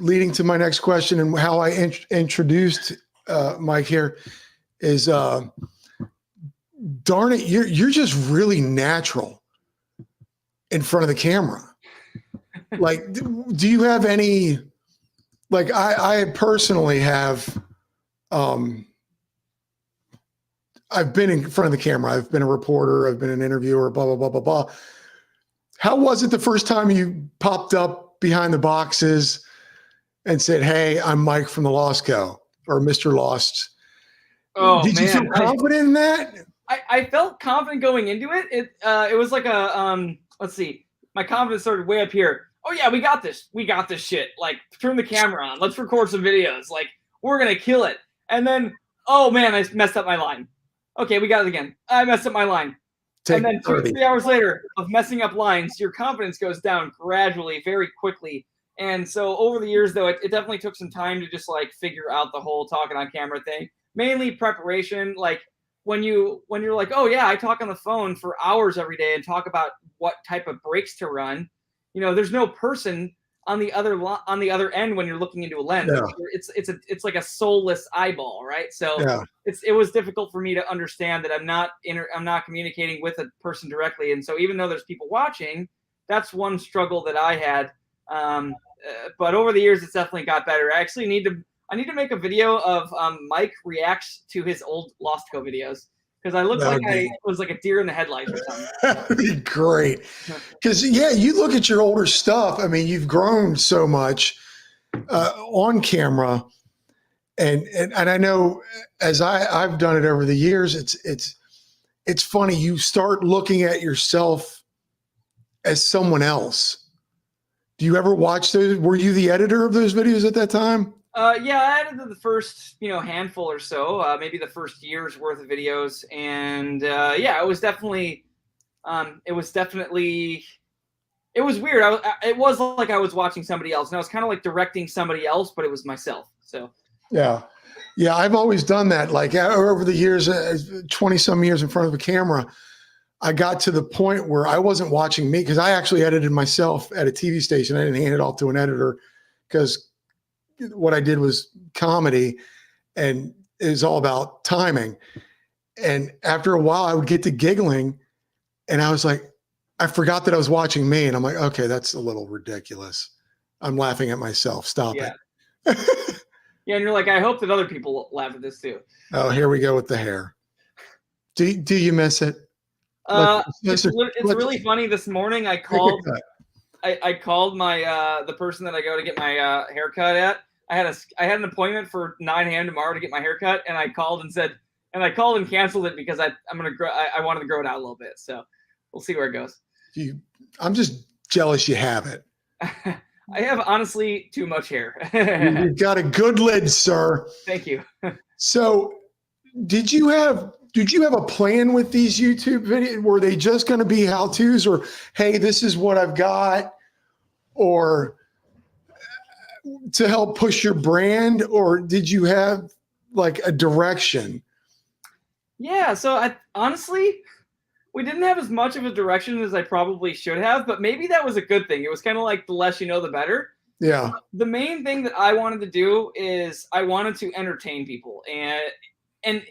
Leading to my next question and how I introduced Mike here is, darn it, you're just really natural in front of the camera. Like, do you have any? Like, I personally have. I've been in front of the camera. I've been a reporter. I've been an interviewer. Blah blah blah blah blah. How was it the first time you popped up behind the boxes and said, "Hey, I'm Mike from the Lost Co." or Mr. Lost? Oh, Did you feel confident in that? I felt confident going into it. It was like a let's see. My confidence started way up here. oh yeah, we got this shit. Like, turn the camera on. Let's record some videos. Like, we're going to kill it. And then, oh man, I messed up my line. Okay, we got it again. I messed up my line. And then 2-3 hours later of messing up lines, your confidence goes down gradually, very quickly. And so over the years, though, it definitely took some time to just like figure out the whole talking on camera thing. Mainly preparation. Like when you're like, oh yeah, I talk on the phone for hours every day and talk about what type of breaks to run. You know, there's no person on the other end when you're looking into a lens. Yeah. It's like a soulless eyeball, right? So yeah. It was difficult for me to understand that I'm not communicating with a person directly. And so even though there's people watching, that's one struggle that I had. But over the years, it's definitely got better. I actually need to make a video of Mike reacts to his old Lost Co videos. Because I look like I was like a deer in the headlights or something. That would be great. Because, yeah, you look at your older stuff. I mean, you've grown so much on camera. And I know as I've done it over the years, it's funny. You start looking at yourself as someone else. Do you ever watch those? Were you the editor of those videos at that time? Yeah, I edited the first, handful or so, maybe the first year's worth of videos. And yeah, it was definitely, it was weird. It was like I was watching somebody else, and I was kind of like directing somebody else, but it was myself. So yeah, I've always done that. Like over the years, 20 some years in front of a camera, I got to the point where I wasn't watching me, because I actually edited myself at a TV station. I didn't hand it off to an editor because what I did was comedy, and it was all about timing. And after a while I would get to giggling, and I was like, I forgot that I was watching me. And I'm like, okay, that's a little ridiculous. I'm laughing at myself. Stop it. Yeah. And you're like, I hope that other people laugh at this too. Oh, here we go with the hair. Do you miss it? It's really funny. This morning I called my the person that I go to get my haircut at. I had an appointment for 9 a.m. tomorrow to get my haircut, and I called and canceled it because I wanted to grow it out a little bit. So we'll see where it goes. I'm just jealous you have it. I have honestly too much hair. You've got a good lid, sir. Thank you. So did you have a plan with these YouTube videos? Were they just going to be how-tos, or, hey, this is what I've got, or to help push your brand, or did you have like a direction? Yeah. So honestly, we didn't have as much of a direction as I probably should have, but maybe that was a good thing. It was kind of like the less you know, the better. Yeah. The main thing that I wanted to do is I wanted to entertain people, and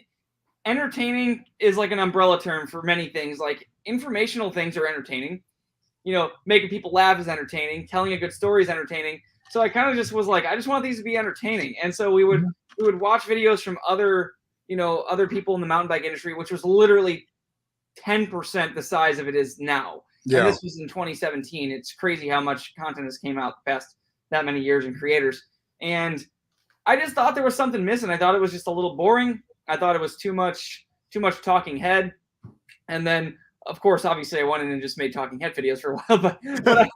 entertaining is like an umbrella term for many things. Like, informational things are entertaining. Making people laugh is entertaining. Telling a good story is entertaining. So I kind of just was like, I just want these to be entertaining. And so we would watch videos from other people in the mountain bike industry, which was literally 10% the size of it is now. Yeah. And this was in 2017. It's crazy how much content has came out the past that many years in creators. And I just thought there was something missing. I thought it was just a little boring. I thought it was too much talking head. And then, of course, obviously I went in and just made talking head videos for a while, but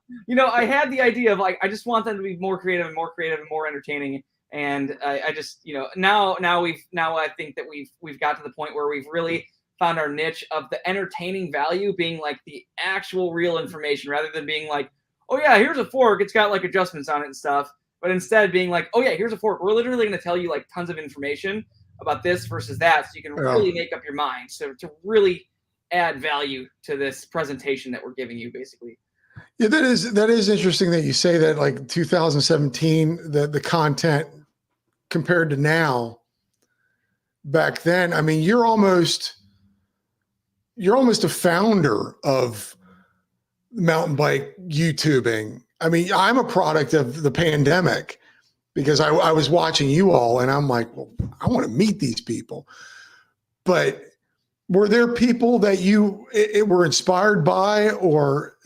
I had the idea of like, I just want them to be more creative and more entertaining. And I just, now I think that we've got to the point where we've really found our niche of the entertaining value being like the actual real information, rather than being like, oh yeah, here's a fork, it's got like adjustments on it and stuff. But instead being like, oh yeah, here's a fork. We're literally going to tell you like tons of information about this versus that, so you can really make up your mind. So to really add value to this presentation that we're giving you, basically. Yeah, that is interesting that you say that. Like 2017, the content compared to now. Back then, I mean, you're almost a founder of mountain bike YouTubing. I mean, I'm a product of the pandemic, because I was watching you all, and I'm like, well, I want to meet these people. But were there people that you were inspired by, or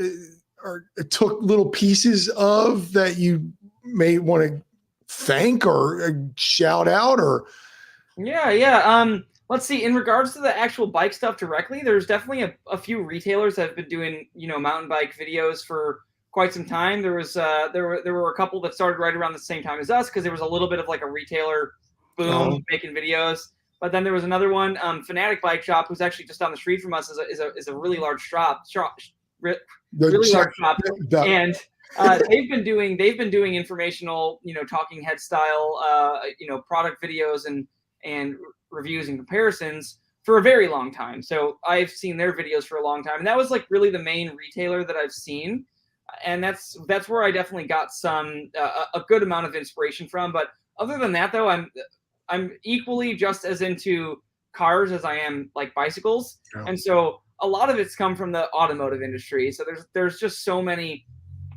took little pieces of that you may want to thank or shout out? Or yeah. Let's see. In regards to the actual bike stuff directly, there's definitely a few retailers that have been doing mountain bike videos for quite some time. There were a couple that started right around the same time as us because there was a little bit of like a retailer boom making videos. But then there was another one, Fanatic Bike Shop, who's actually just down the street from us, is a really large shop, really large shop, and they've been doing informational, talking head style, product videos and reviews and comparisons for a very long time. So I've seen their videos for a long time, and that was like really the main retailer that I've seen, and that's where I definitely got some a good amount of inspiration from. But other than that, though, I'm equally just as into cars as I am like bicycles. Yeah. And so a lot of it's come from the automotive industry. So there's just so many,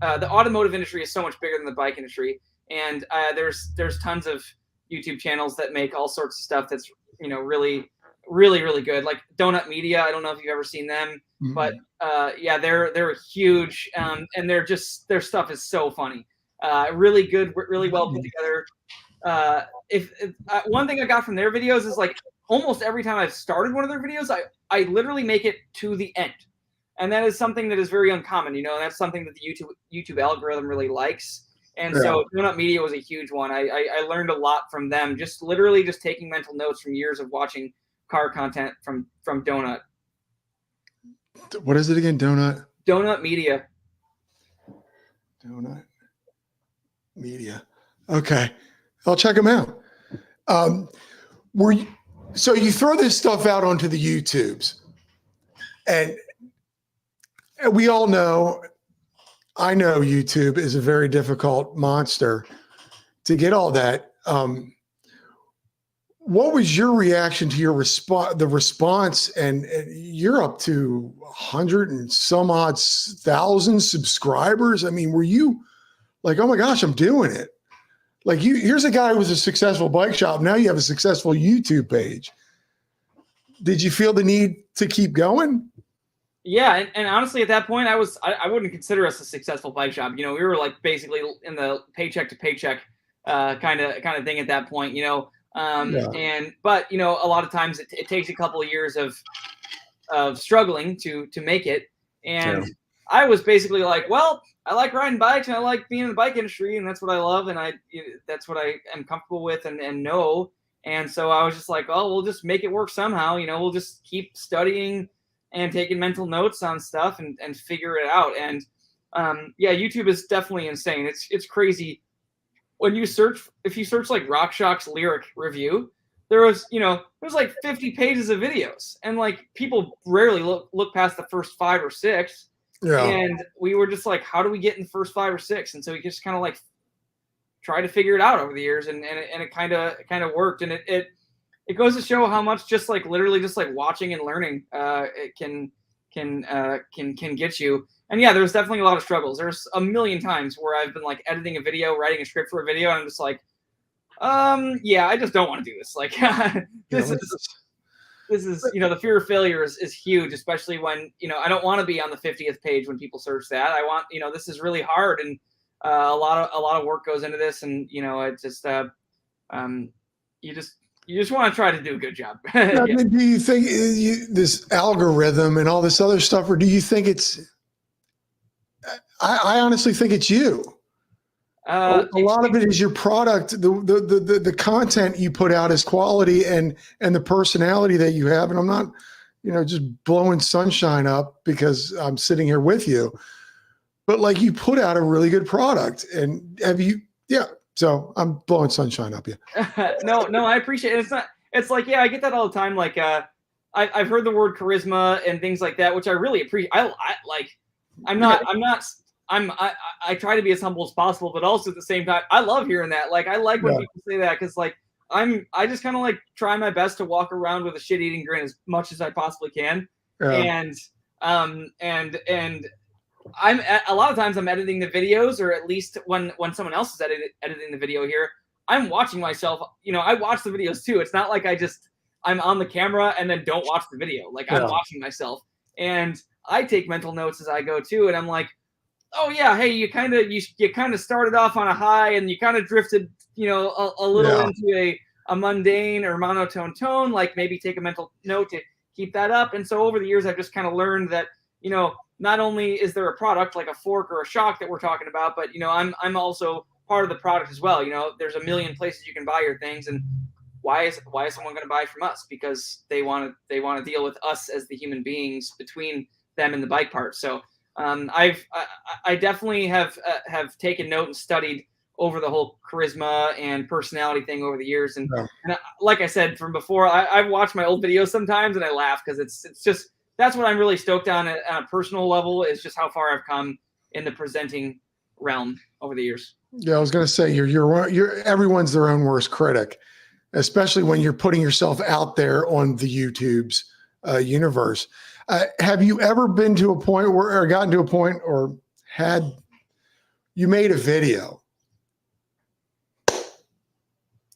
the automotive industry is so much bigger than the bike industry. And there's tons of YouTube channels that make all sorts of stuff that's, really, really, really good. Like Donut Media. I don't know if you've ever seen them, but yeah, they're huge. And their stuff is so funny. Really good, really well put together. If one thing I got from their videos is like almost every time I've started one of their videos, I literally make it to the end, and that is something that is very uncommon, and that's something that the YouTube algorithm really likes. And so Donut Media was a huge one. I learned a lot from them, just literally just taking mental notes from years of watching car content from Donut. What is it again? Donut Media. Donut Media. Okay. I'll check them out. So you throw this stuff out onto the YouTubes, and we all know, I know YouTube is a very difficult monster to get all that. What was your reaction to your response? And you're up to 100 and some odd thousand subscribers. I mean, were you like, oh my gosh, I'm doing it? Like here's a guy who was a successful bike shop. Now you have a successful YouTube page. Did you feel the need to keep going? Yeah, and honestly, at that point, I wouldn't consider us a successful bike shop. We were like basically in the paycheck to paycheck kind of thing at that point. But a lot of times it takes a couple of years of struggling to make it. And I was basically like, well, I like riding bikes and I like being in the bike industry, and that's what I love, and that's what I am comfortable with and know. And so I was just like, oh, we'll just make it work somehow. We'll just keep studying and taking mental notes on stuff and figure it out. And yeah, YouTube is definitely insane. It's crazy. When you search, if you search like RockShox's lyric review, there's like 50 pages of videos, and like people rarely look past the first 5 or 6. Yeah. And we were just like, how do we get in the first 5 or 6? And so we just kind of like try to figure it out over the years, and it kind of worked. And it goes to show how much just like literally just like watching and learning it can get you. And yeah, there's definitely a lot of struggles. There's a million times where I've been like editing a video, writing a script for a video, and I'm just like, yeah, I just don't want to do this. Like this is the fear of failure is huge, especially when I don't want to be on the 50th page when people search that. I want this is really hard, and a lot of work goes into this, and it's just you just want to try to do a good job. Yeah. Do you think this algorithm and all this other stuff, or do you think it's? I honestly think it's you. A lot of it is your product. The content you put out is quality, and the personality that you have. And I'm not, just blowing sunshine up because I'm sitting here with you, but like you put out a really good product. And yeah. So I'm blowing sunshine up. Yeah. No, I appreciate it. It's like, yeah, I get that all the time. Like, I've heard the word charisma and things like that, which I really appreciate. I try to be as humble as possible, but also at the same time, I love hearing that. Like, I like when people say that, because like I just kind of like try my best to walk around with a shit-eating grin as much as I possibly can. Yeah. And I'm a lot of times I'm editing the videos, or at least when someone else is editing the video here, I'm watching myself. I watch the videos too. It's not like I'm on the camera and then don't watch the video. Like I'm watching myself, and I take mental notes as I go too. And I'm like, oh yeah, hey, you kind of started off on a high, and you kind of drifted, a little into a mundane or monotone tone. Like maybe take a mental note to keep that up. And so over the years, I've just kind of learned that, not only is there a product like a fork or a shock that we're talking about, but I'm also part of the product as well. There's a million places you can buy your things, and why is someone going to buy from us? Because they want to deal with us as the human beings between them and the bike part. So I definitely have taken note and studied over the whole charisma and personality thing over the years. And, Yeah. and like I said from before, I've watched my old videos sometimes and I laugh because it's just, that's what I'm really stoked on a personal level, is just how far I've come in the presenting realm over the years. Yeah, I was going to say you're everyone's their own worst critic, especially when you're putting yourself out there on the YouTube's universe. Have you ever been to a point or gotten to a point or had you made a video?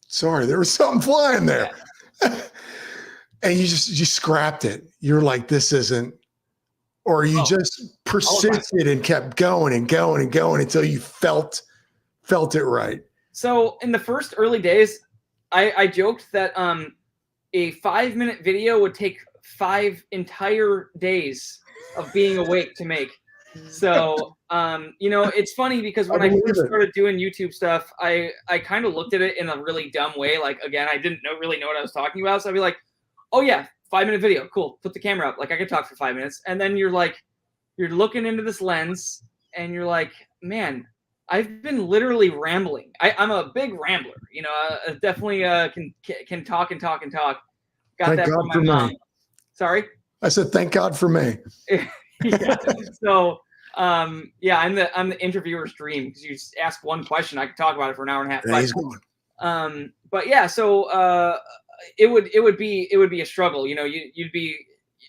Sorry, there was something flying there. Yeah. And you scrapped it. You're like, this isn't, or you just persisted and kept going and going and going until you felt it right. So in the first early days, I joked that a 5-minute video would take 5 entire days of being awake to make. So, it's funny because when I first started doing YouTube stuff, I kind of looked at it in a really dumb way. Like, again, I didn't really know what I was talking about. So I'd be like, oh yeah, 5-minute video. Cool. Put the camera up. Like, I could talk for 5 minutes. And then you're looking into this lens and you're like, man, I've been literally rambling. I'm a big rambler, definitely can talk and talk and talk. Got that from my mom. Sorry? I said, thank God for me. Yeah. So, I'm the interviewer's dream, because you just ask one question, I could talk about it for an hour and a half. Yeah, he's going. But yeah, so it would be a struggle.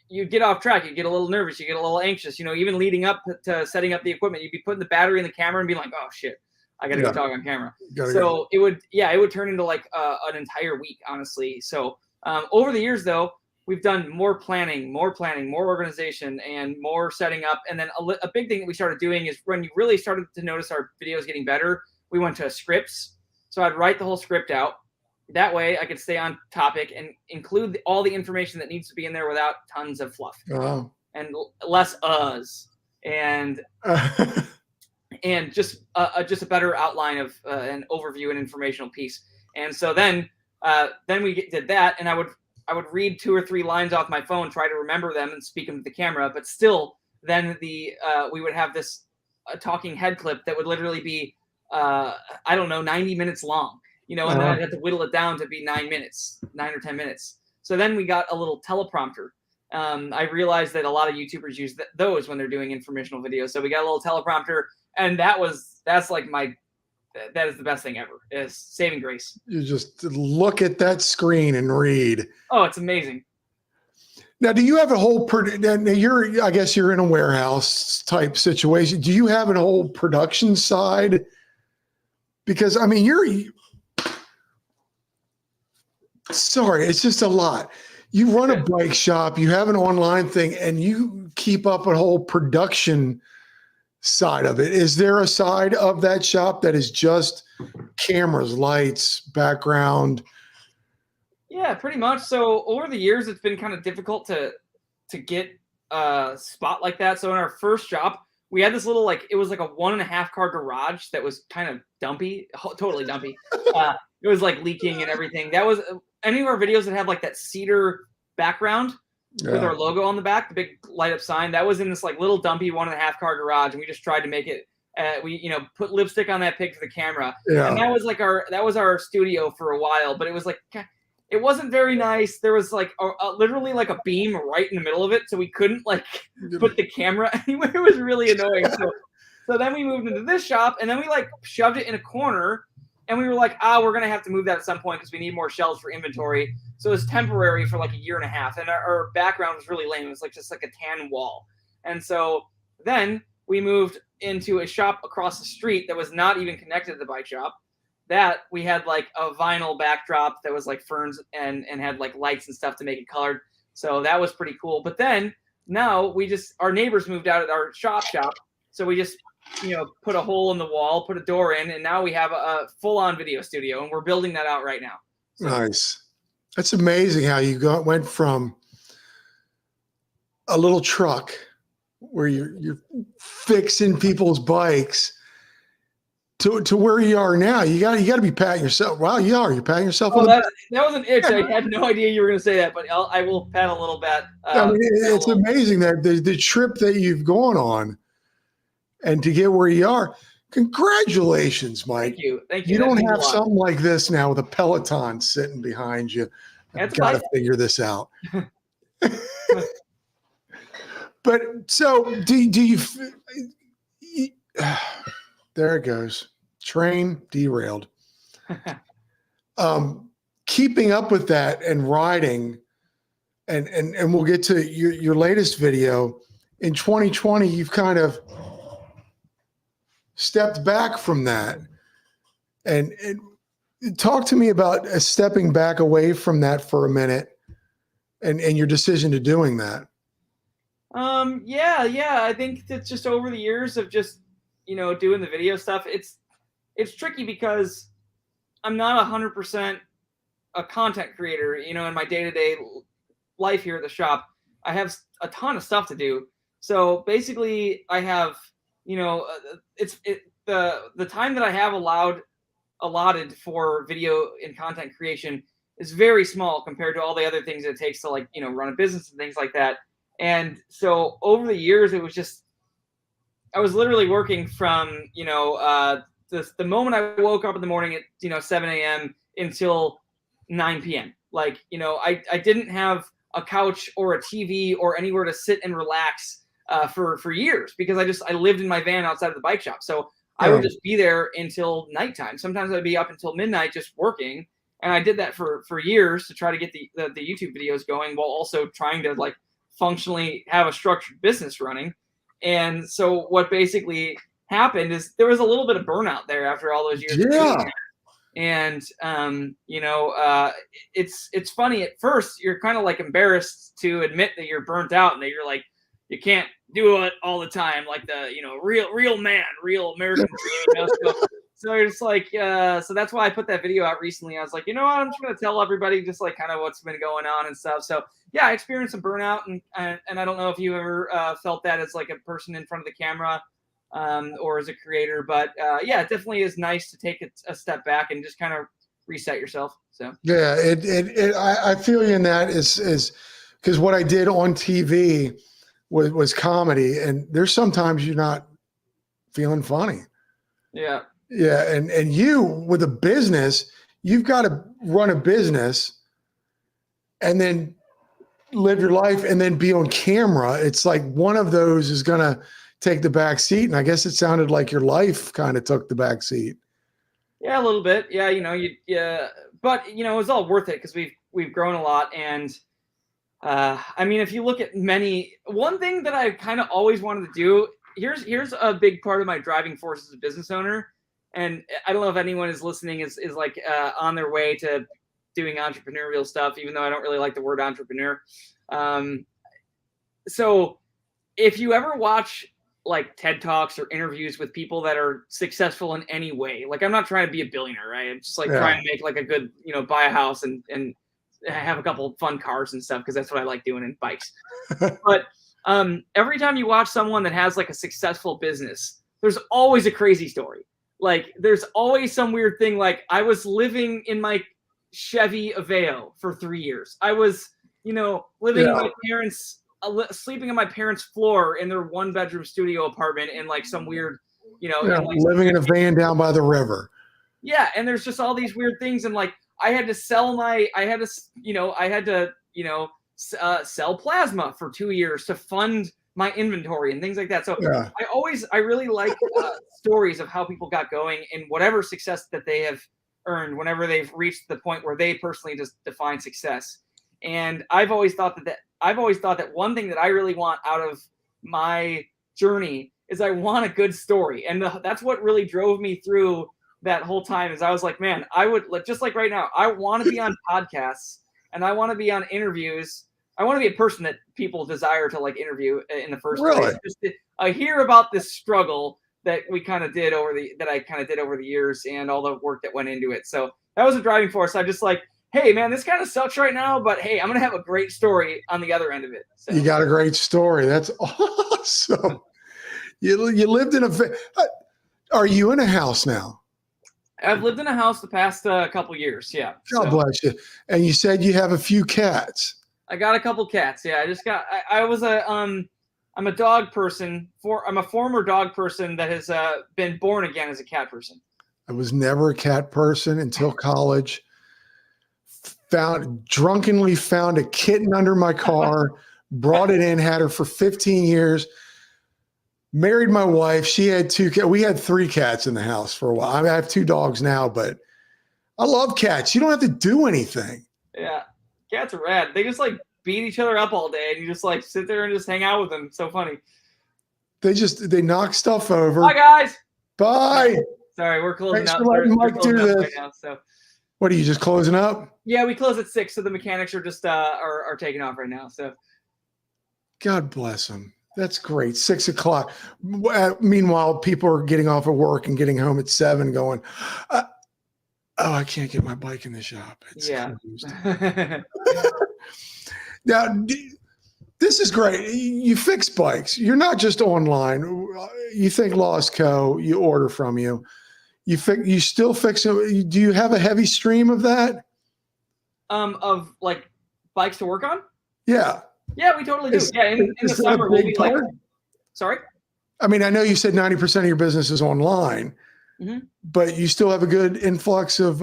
You'd get off track, you'd get a little nervous, you get a little anxious. Even leading up to setting up the equipment, you'd be putting the battery in the camera and be like, oh shit, I gotta go talk on camera. So it would turn into like an entire week, honestly. So over the years, though, we've done more planning, more organization, and more setting up. And then a big thing that we started doing is, when you really started to notice our videos getting better, we went to scripts. So I'd write the whole script out. That way I could stay on topic and include all the information that needs to be in there without tons of fluff. Oh. And less uhs. And and just a better outline of an overview and informational piece. And so then we did that, and I would read 2 or 3 lines off my phone, try to remember them and speak them to the camera. But still, then we would have this talking head clip that would literally be 90 minutes long, and then I'd have to whittle it down to be 9 or 10 minutes. So then we got a little teleprompter. I realized that a lot of YouTubers use those when they're doing informational videos. So we got a little teleprompter, and that is the best thing ever. Is saving grace. You just look at that screen and read. Oh, it's amazing. Now, do you have a whole, I guess you're in a warehouse type situation. Do you have a whole production side? Because I mean, sorry, it's just a lot. You run a bike shop, you have an online thing, and you keep up a whole production side of it. Is there a side of that shop that is just cameras, lights, background? Yeah, pretty much. So over the years, it's been kind of difficult to get a spot like that. So in our first shop, we had this little, it was like a 1.5 car garage that was kind of dumpy, totally dumpy. It was like leaking and everything. That was any of our videos that have like that cedar background with our logo on the back, the big light up sign. That was in this like little dumpy 1.5 car garage, and we just tried to make it. We put lipstick on that pig for the camera, and that was our studio for a while. But it was like, it wasn't very nice. There was like literally like a beam right in the middle of it, so we couldn't put the camera anywhere. It was really annoying. So then we moved into this shop, and then we shoved it in a corner. And we were like, we're going to have to move that at some point because we need more shelves for inventory. So it was temporary for like 1.5 years. And our background was really lame. It was just like a tan wall. And so then we moved into a shop across the street that was not even connected to the bike shop. That we had like a vinyl backdrop that was like ferns and had like lights and stuff to make it colored. So that was pretty cool. But then now our neighbors moved out at our shop. So we just put a hole in the wall, put a door in, and now we have a full-on video studio, and we're building that out right now. So. Nice. That's amazing how you went from a little truck where you're fixing people's bikes to where you are now. You got to be patting yourself. Wow, you're patting yourself on the back. That was an itch. I had no idea you were going to say that, but I will pat a little bit. I mean, it's amazing that the trip that you've gone on and to get where you are. Congratulations, Mike. Thank you. You don't have something like this now with a Peloton sitting behind you. I've got to figure this out. But so do you there it goes. Train derailed. Keeping up with that and riding, and we'll get to your latest video. In 2020, you've kind of stepped back from that. And talk to me about stepping back away from that for a minute and your decision to doing that. Yeah. I think that's just over the years of just, doing the video stuff. It's tricky because I'm not 100% a content creator, in my day-to-day life here at the shop. I have a ton of stuff to do. So basically I have, the time that I have allotted for video and content creation is very small compared to all the other things that it takes to run a business and things like that. And so over the years, it was just, I was literally working from, the moment I woke up in the morning at, 7 a.m. until 9 p.m. I didn't have a couch or a TV or anywhere to sit and relax for years because I lived in my van outside of the bike shop. So I would just be there until nighttime. Sometimes I'd be up until midnight just working. And I did that for years to try to get the YouTube videos going while also trying to functionally have a structured business running. And so what basically happened is there was a little bit of burnout there after all those years. Yeah. And, it's funny at first, you're kind of embarrassed to admit that you're burnt out and that you're you can't do it all the time. Like the, real man, real American dream, So it's so that's why I put that video out recently. I was like, I'm just going to tell everybody just kind of what's been going on and stuff. So yeah, I experienced some burnout and I don't know if you ever felt that as a person in front of the camera or as a creator, but yeah, it definitely is nice to take a step back and just kind of reset yourself. So yeah, I feel you in that is because what I did on TV was comedy, and there's sometimes you're not feeling funny. Yeah. Yeah. And you with a business, you've got to run a business and then live your life and then be on camera. It's like one of those is going to take the back seat. And I guess it sounded like your life kind of took the back seat. Yeah, a little bit. Yeah. But it was all worth it because we've grown a lot. And if you look at one thing that I kind of always wanted to do, here's a big part of my driving force as a business owner. And I don't know if anyone is listening is on their way to doing entrepreneurial stuff, even though I don't really like the word entrepreneur. So if you ever watch TED Talks or interviews with people that are successful in any way, I'm not trying to be a billionaire, right? I'm just trying to make a good, buy a house and have a couple of fun cars and stuff because that's what I like doing in bikes. But every time you watch someone that has a successful business, there's always a crazy story. There's always some weird thing. I was living in my Chevy Aveo for 3 years. I was, living in my parents, sleeping on my parents' floor in their 1-bedroom studio apartment in some weird, living in a van down by the river. Yeah. And there's just all these weird things. And I had to sell sell plasma for 2 years to fund my inventory and things like that. So yeah. I really like stories of how people got going and whatever success that they have earned whenever they've reached the point where they personally just define success. And I've always thought that one thing that I really want out of my journey is I want a good story. And that's what really drove me through that whole time is I was like, man, I would just right now, I want to be on podcasts and I want to be on interviews. I want to be a person that people desire to interview in the first place. Just to hear about this struggle that I kind of did over the years and all the work that went into it. So that was a driving force. I just hey man, this kind of sucks right now, but hey, I'm gonna have a great story on the other end of it. So. You got a great story. That's awesome. You lived in are you in a house now? I've lived in a house the past couple years. Yeah. God bless you. And you said you have a few cats. I got a couple cats. Yeah. I'm a dog person. I'm a former dog person that has been born again as a cat person. I was never a cat person until college. Drunkenly found a kitten under my car, brought it in, had her for 15 years. Married my wife. She had 2 cats. We had 3 cats in the house for a while. I mean, I have 2 dogs now, but I love cats. You don't have to do anything. Yeah. Cats are rad. They just like beat each other up all day and you just like sit there and just hang out with them. So funny. They knock stuff over. Bye guys. Bye. Sorry, we're closing Thanks out. for letting Mike do this. Right now, so. What are you just closing up? Yeah, we close at 6, so the mechanics are just are taking off right now. So God bless them. That's great. 6 o'clock. Meanwhile, people are getting off of work and getting home at 7 going, oh, I can't get my bike in the shop. It's closed. Now, this is great. You fix bikes. You're not just online. You think Lost Co., you order from you. You still fix it. Do you have a heavy stream of that? Of like bikes to work on? Yeah. Yeah, we totally do. In the summer we'll be like, sorry? I mean, I know you said 90% of your business is online, but you still have a good influx of,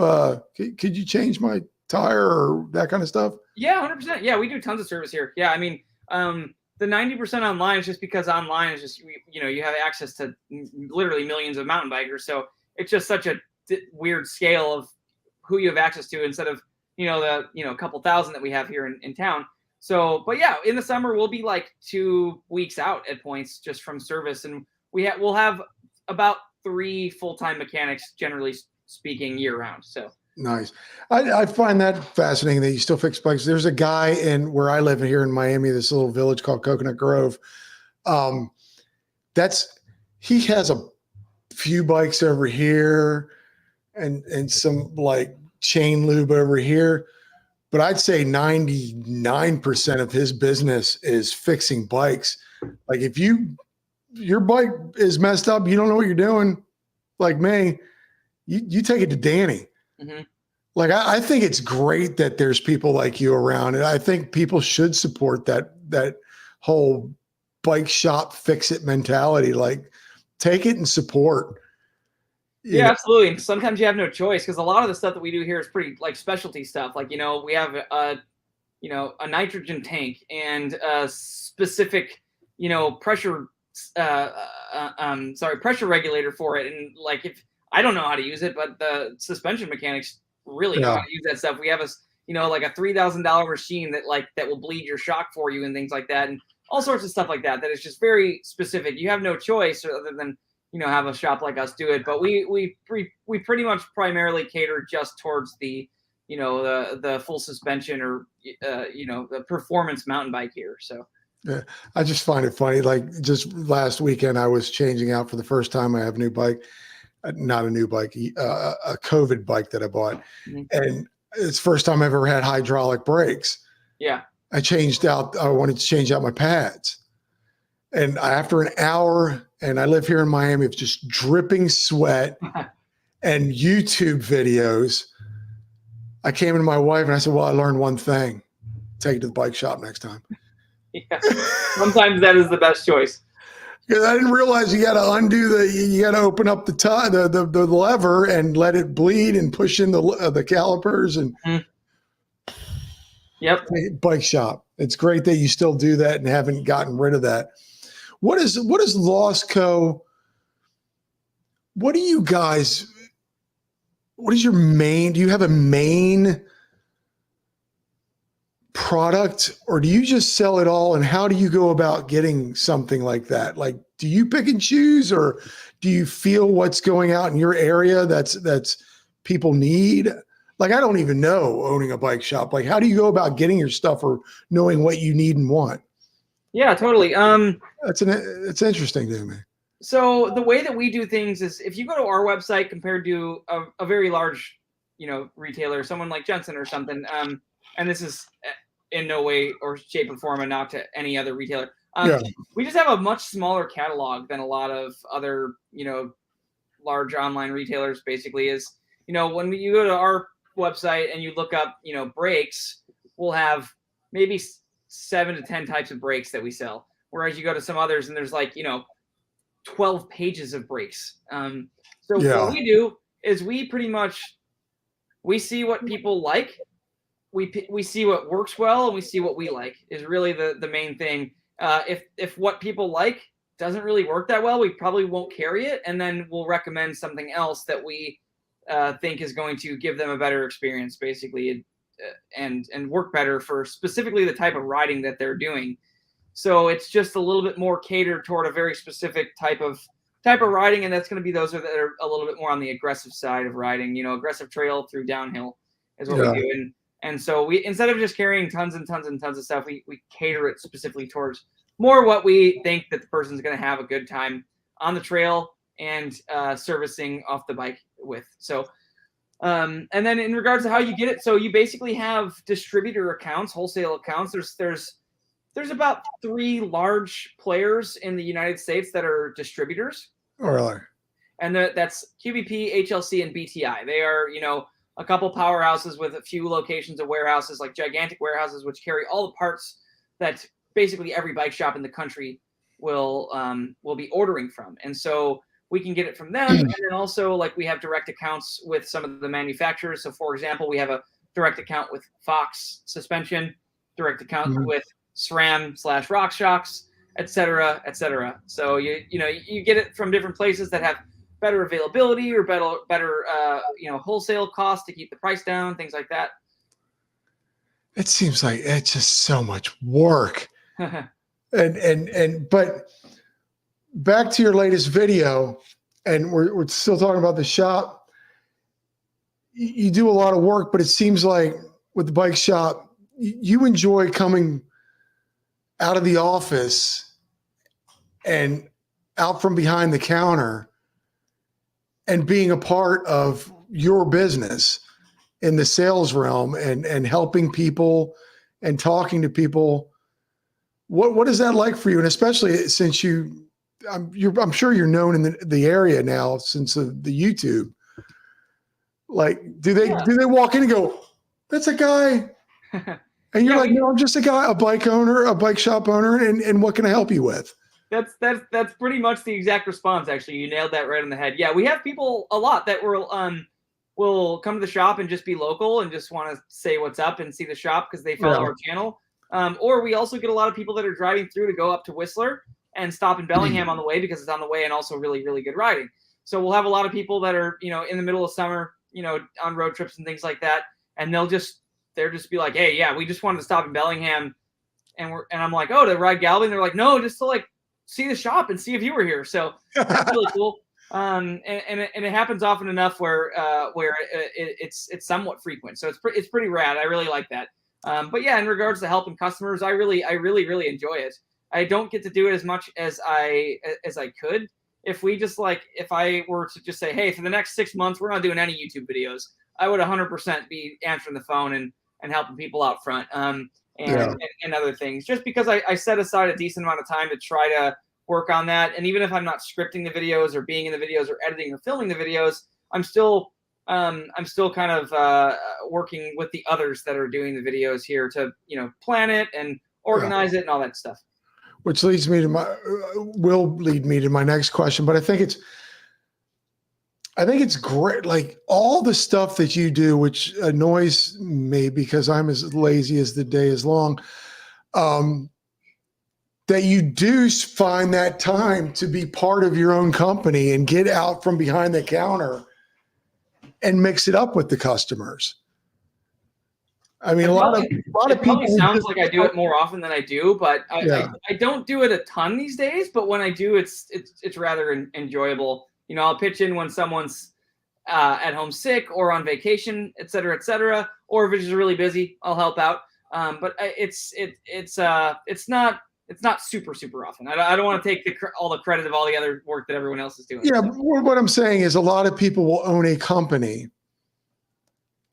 could you change my tire or that kind of stuff? Yeah, 100%. Yeah, we do tons of service here. Yeah, I mean, the 90% online is just because online is just, you have access to literally millions of mountain bikers. So it's just such a weird scale of who you have access to instead of, a couple thousand that we have here in town. So, but yeah, in the summer, we'll be like 2 weeks out at points just from service. And we'll have about 3 full-time mechanics, generally speaking, year round. So nice. I find that fascinating that you still fix bikes. There's a guy in where I live here in Miami, this little village called Coconut Grove. He has a few bikes over here and some like chain lube over here. But I'd say 99% of his business is fixing bikes. Like if your bike is messed up, you don't know what you're doing, like me, you take it to Danny. Mm-hmm. Like I think it's great that there's people like you around, and I think people should support that whole bike shop fix it mentality. Like take it and support. Yeah, absolutely. And sometimes you have no choice because a lot of the stuff that we do here is pretty like specialty stuff. Like, we have a nitrogen tank and a specific, pressure regulator for it. And like, if I don't know how to use it, but the suspension mechanics really know how to use that stuff. We have like a $3,000 machine that will bleed your shock for you and things like that. And all sorts of stuff like that is just very specific. You have no choice other than, have a shop like us do it. But we pretty much primarily cater just towards the, the full suspension or, the performance mountain bike here. So yeah, I just find it funny. Like just last weekend, I was changing out for the first time. I have a new bike, not a new bike, a COVID bike that I bought. Mm-hmm. And it's the first time I've ever had hydraulic brakes. Yeah. I wanted to change out my pads. And after an hour, and I live here in Miami, of just dripping sweat and YouTube videos, I came to my wife and I said, well, I learned one thing. Take it to the bike shop next time. Yeah. Sometimes that is the best choice. Because I didn't realize you got to you got to open up the lever and let it bleed and push in the calipers and Yep. Bike shop. It's great that you still do that and haven't gotten rid of that. What is Lost Co? What is your main, do you have a main product or do you just sell it all? And how do you go about getting something like that? Like, do you pick and choose or do you feel what's going out in your area that's people need? Like, I don't even know owning a bike shop. Like, how do you go about getting your stuff or knowing what you need and want? Yeah, totally. It's interesting to me. So the way that we do things is if you go to our website compared to a very large, retailer, someone like Jensen or something. And this is in no way or shape or form a knock to any other retailer. We just have a much smaller catalog than a lot of other, large online retailers. Basically, is when you go to our website and you look up, brakes, we'll have maybe 7 to 10 types of brakes that we sell. Whereas you go to some others and there's 12 pages of brakes. What we do is we see what people like. We see what works well, and we see what we like is really the main thing. If what people like doesn't really work that well, we probably won't carry it, and then we'll recommend something else that we think is going to give them a better experience, basically, and work better for specifically the type of riding that they're doing. So it's just a little bit more catered toward a very specific type of riding, and that's going to be those that are a little bit more on the aggressive side of riding. Aggressive trail through downhill is what we do, and so we, instead of just carrying tons and tons and tons of stuff, we cater it specifically towards more what we think that the person's going to have a good time on the trail and servicing off the bike with. So, and then in regards to how you get it, so you basically have distributor accounts, wholesale accounts. There's about 3 large players in the United States that are distributors. Oh, really? And that's QBP, HLC, and BTI. They are, a couple powerhouses with a few locations of warehouses, like gigantic warehouses, which carry all the parts that basically every bike shop in the country will be ordering from. And so we can get it from them. And then also, we have direct accounts with some of the manufacturers. So, for example, we have a direct account with Fox Suspension, direct account with SRAM/RockShox, et cetera, et cetera. So you get it from different places that have better availability or better wholesale cost to keep the price down, things like that. It seems like it's just so much work. But back to your latest video, and we're still talking about the shop. You do a lot of work, but it seems like with the bike shop, you enjoy coming out of the office and out from behind the counter and being a part of your business in the sales realm and helping people and talking to people. What is that like for you? And especially since I'm sure you're known in the area now since the YouTube. Do they walk in and go, "That's a guy," and you're like, "No, I'm just a guy, a bike owner, a bike shop owner, and what can I help you with?" That's pretty much the exact response. Actually, you nailed that right on the head. Yeah, we have people a lot that will come to the shop and just be local and just want to say what's up and see the shop because they follow our channel. Or we also get a lot of people that are driving through to go up to Whistler and stop in Bellingham on the way because it's on the way and also really, really good riding. So we'll have a lot of people that are, in the middle of summer, on road trips and things like that. And they'll just be like, "Hey, yeah, we just wanted to stop in Bellingham." And I'm like, "Oh, to ride Galvin?" They're like, "No, just to see the shop and see if you were here." So that's really cool. And it happens often enough where it's somewhat frequent. So it's pretty rad. I really like that. But yeah, in regards to helping customers, I really enjoy it. I don't get to do it as much as I could. If I were to just say, "Hey, for the next 6 months, we're not doing any YouTube videos," I would 100% be answering the phone and helping people out front. And other things, just because I set aside a decent amount of time to try to work on that. And even if I'm not scripting the videos or being in the videos or editing or filming the videos, I'm still kind of working with the others that are doing the videos here to plan it and organize it and all that stuff. Which will lead me to my next question. But I think it's great. Like all the stuff that you do, which annoys me because I'm as lazy as the day is long, that you do find that time to be part of your own company and get out from behind the counter and mix it up with the customers. I mean, a lot of people sounds like I do it more often than I do, but I don't do it a ton these days. But when I do, it's rather enjoyable. I'll pitch in when someone's at home sick or on vacation, et cetera, or if it's just really busy, I'll help out. But it's not super often. I don't want to take all the credit of all the other work that everyone else is doing. Yeah, what I'm saying is a lot of people will own a company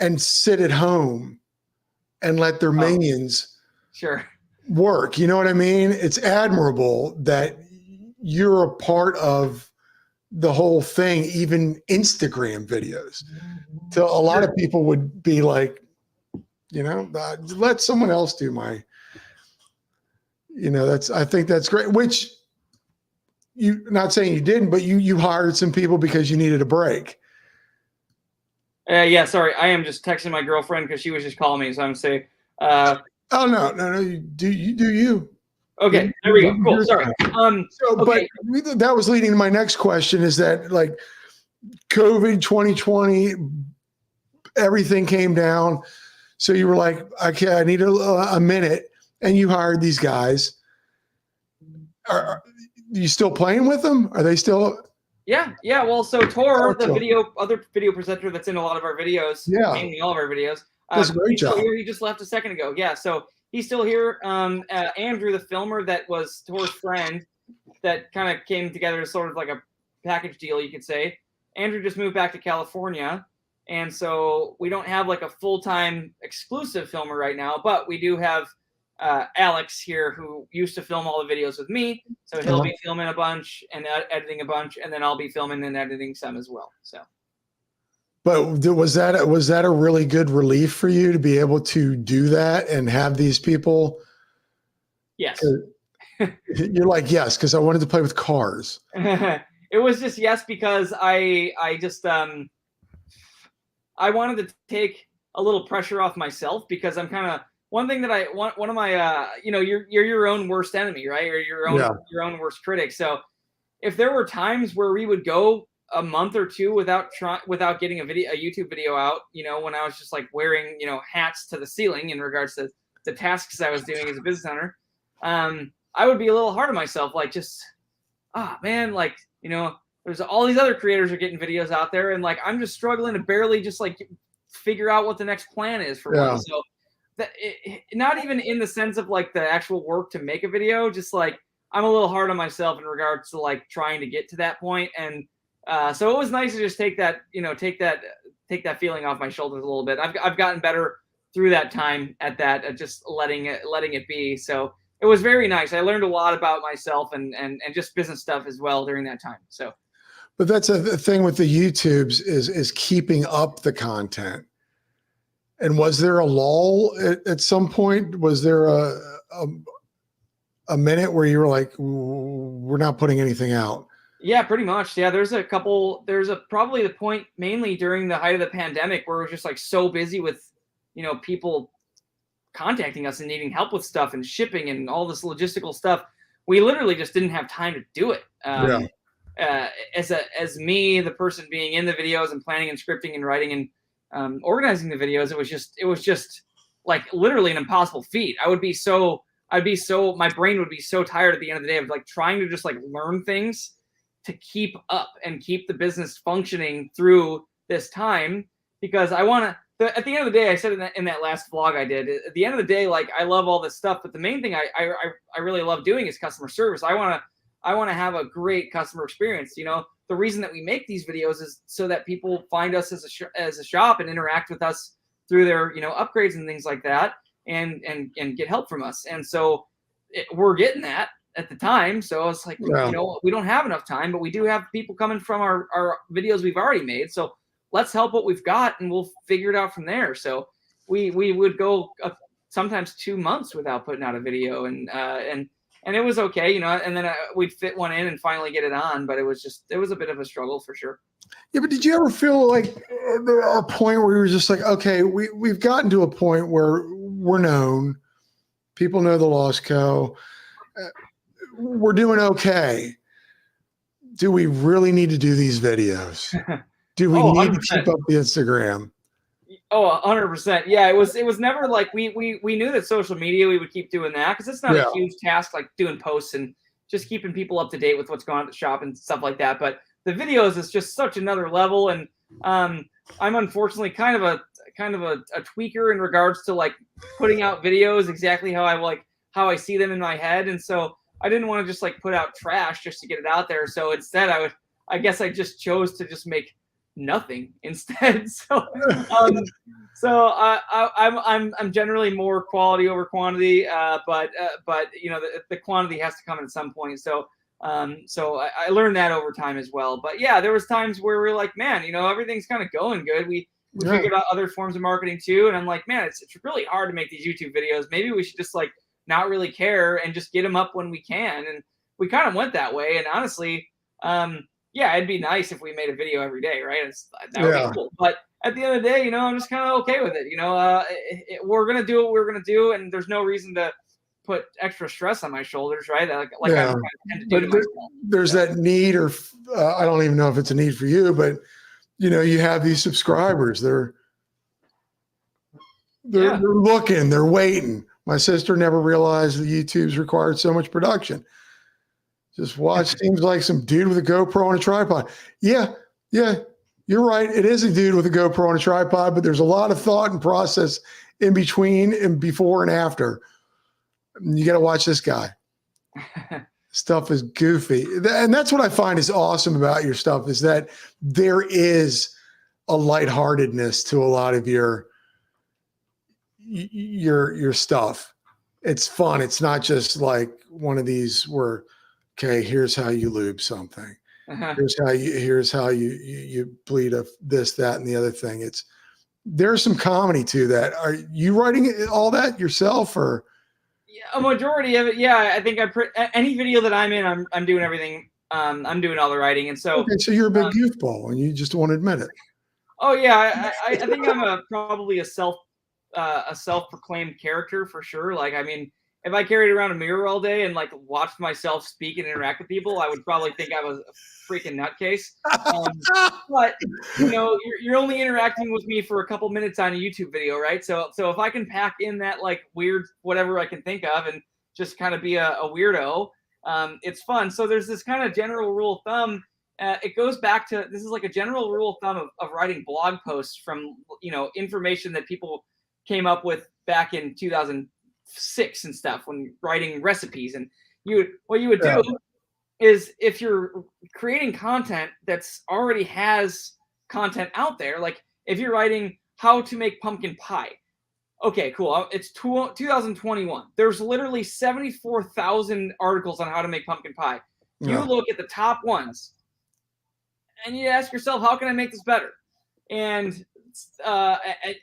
and sit at home and let their minions Sure. work. You know what I mean? It's admirable that you're a part of the whole thing, even Instagram videos. So a lot of people would be like, let someone else do my, I think that's great, which not saying you didn't, but you hired some people because you needed a break. Yeah, sorry. I am just texting my girlfriend because she was just calling me. So I'm saying, oh no, you do you. Okay, there we go. Cool. Sorry. But that was leading to my next question is that like COVID 2020, everything came down. So you were like, okay, I need a minute. And you hired these guys. Are you still playing with them? Are they still? Yeah. Well, so Tor, the other video presenter that's in a lot of our videos, mainly all of our videos, does a great job. He just left a second ago. Yeah, so he's still here. Andrew, the filmer that was Tor's friend, that kind of came together as sort of like a package deal, you could say. Andrew just moved back to California, and so we don't have like a full-time exclusive filmer right now, but we do have Alex here who used to film all the videos with me, so he'll be filming a bunch and editing a bunch, and then I'll be filming and editing some as well. So, but was that a really good relief for you to be able to do that and have these people? Yes. You're like, yes, because I wanted to play with cars. It was just yes because I just I wanted to take a little pressure off myself, because I'm kind of one thing that I want. One of my you're your own worst enemy, right? Or your own worst critic. So if there were times where we would go a month or two without getting a YouTube video out, when I was just like wearing hats to the ceiling in regards to the tasks I was doing as a business owner, I would be a little hard on myself, like just man, like there's all these other creators are getting videos out there, and like I'm just struggling to barely just like figure out what the next plan is for one. So not even in the sense of like the actual work to make a video, just like I'm a little hard on myself in regards to like trying to get to that point. And so it was nice to just take that feeling off my shoulders a little bit. I've gotten better through that time at that, at just letting it be. So it was very nice. I learned a lot about myself and just business stuff as well during that time. So, but that's the thing with the YouTubes is keeping up the content. And was there a lull at some point? Was there a minute where you were like, we're not putting anything out? Yeah, pretty much. Yeah, there's probably the point mainly during the height of the pandemic where we're just like so busy with, people contacting us and needing help with stuff and shipping and all this logistical stuff. We literally just didn't have time to do it. As me, the person being in the videos and planning and scripting and writing and organizing the videos, it was just like literally an impossible feat. My brain would be so tired at the end of the day of like trying to just like learn things to keep up and keep the business functioning through this time, because I want to, at the end of the day, I said in that last vlog I did, at the end of the day, like I love all this stuff, but the main thing I really love doing is customer service. I want to have a great customer experience. The reason that we make these videos is so that people find us as a shop and interact with us through their, upgrades and things like that, and get help from us. And so we're getting that at the time. So it's like, we don't have enough time, but we do have people coming from our videos we've already made. So let's help what we've got and we'll figure it out from there. So we would go sometimes 2 months without putting out a video, and it was okay, and then we'd fit one in and finally get it on, but it was a bit of a struggle for sure. Yeah, but did you ever feel like a point where you were just like, okay, we've gotten to a point where we're known, people know the Lost Co, we're doing okay. Do we really need to do these videos? Do we need 100%. To keep up the Instagram? Oh, 100%. Yeah, it was never like we knew that social media, we would keep doing that because it's not a huge task like doing posts and just keeping people up to date with what's going on at the shop and stuff like that. But the videos is just such another level, and I'm unfortunately kind of a tweaker in regards to like putting out videos exactly how I see them in my head, and so I didn't want to just like put out trash just to get it out there. So instead, I guess I just chose to just make nothing instead. I'm generally more quality over quantity, but you know, the quantity has to come at some point. So I learned that over time as well. But yeah, there was times where we're like, man, you know, everything's kind of going good. We figured out other forms of marketing too, and I'm like, man, it's really hard to make these YouTube videos. Maybe we should just like not really care and just get them up when we can. And we kind of went that way. And honestly, yeah, it'd be nice if we made a video every day, right? That would be cool. But at the end of the day, you know, I'm just kind of okay with it. You know, we're gonna do what we're gonna do, and there's no reason to put extra stress on my shoulders, right? Like I tend to do to there's that need, or I don't even know if it's a need for you, but you know, you have these subscribers. They're looking, they're waiting. My sister never realized the YouTube's required so much production. Just watch. Seems like some dude with a GoPro and a tripod. Yeah, you're right. It is a dude with a GoPro and a tripod, but there's a lot of thought and process in between and before and after. You got to watch this guy. Stuff is goofy. And that's what I find is awesome about your stuff, is that there is a lightheartedness to a lot of your stuff. It's fun. It's not just like one of these where, okay, here's how you lube something. Here's how you bleed this, that, and the other thing. There's some comedy to that. Are you writing all that yourself, or? Yeah, a majority of it. Yeah, I think any video that I'm in, I'm doing everything. I'm doing all the writing, and so. Okay, so you're a big goofball, and you just won't admit it. Oh yeah, I think I'm probably a self-proclaimed character for sure. Like, I mean, if I carried around a mirror all day and like watched myself speak and interact with people, I would probably think I was a freaking nutcase. But you know, you're only interacting with me for a couple minutes on a YouTube video, right? So if I can pack in that like weird whatever I can think of and just kind of be a weirdo, it's fun. So there's this kind of general rule of thumb. It goes back to, this is like a general rule of thumb of writing blog posts from, you know, information that people came up with back in 2006 and stuff when writing recipes. And what you would do is, if you're creating content that's already has content out there, like if you're writing how to make pumpkin pie, okay, cool. It's 2021. There's literally 74,000 articles on how to make pumpkin pie. You look at the top ones and you ask yourself, how can I make this better? And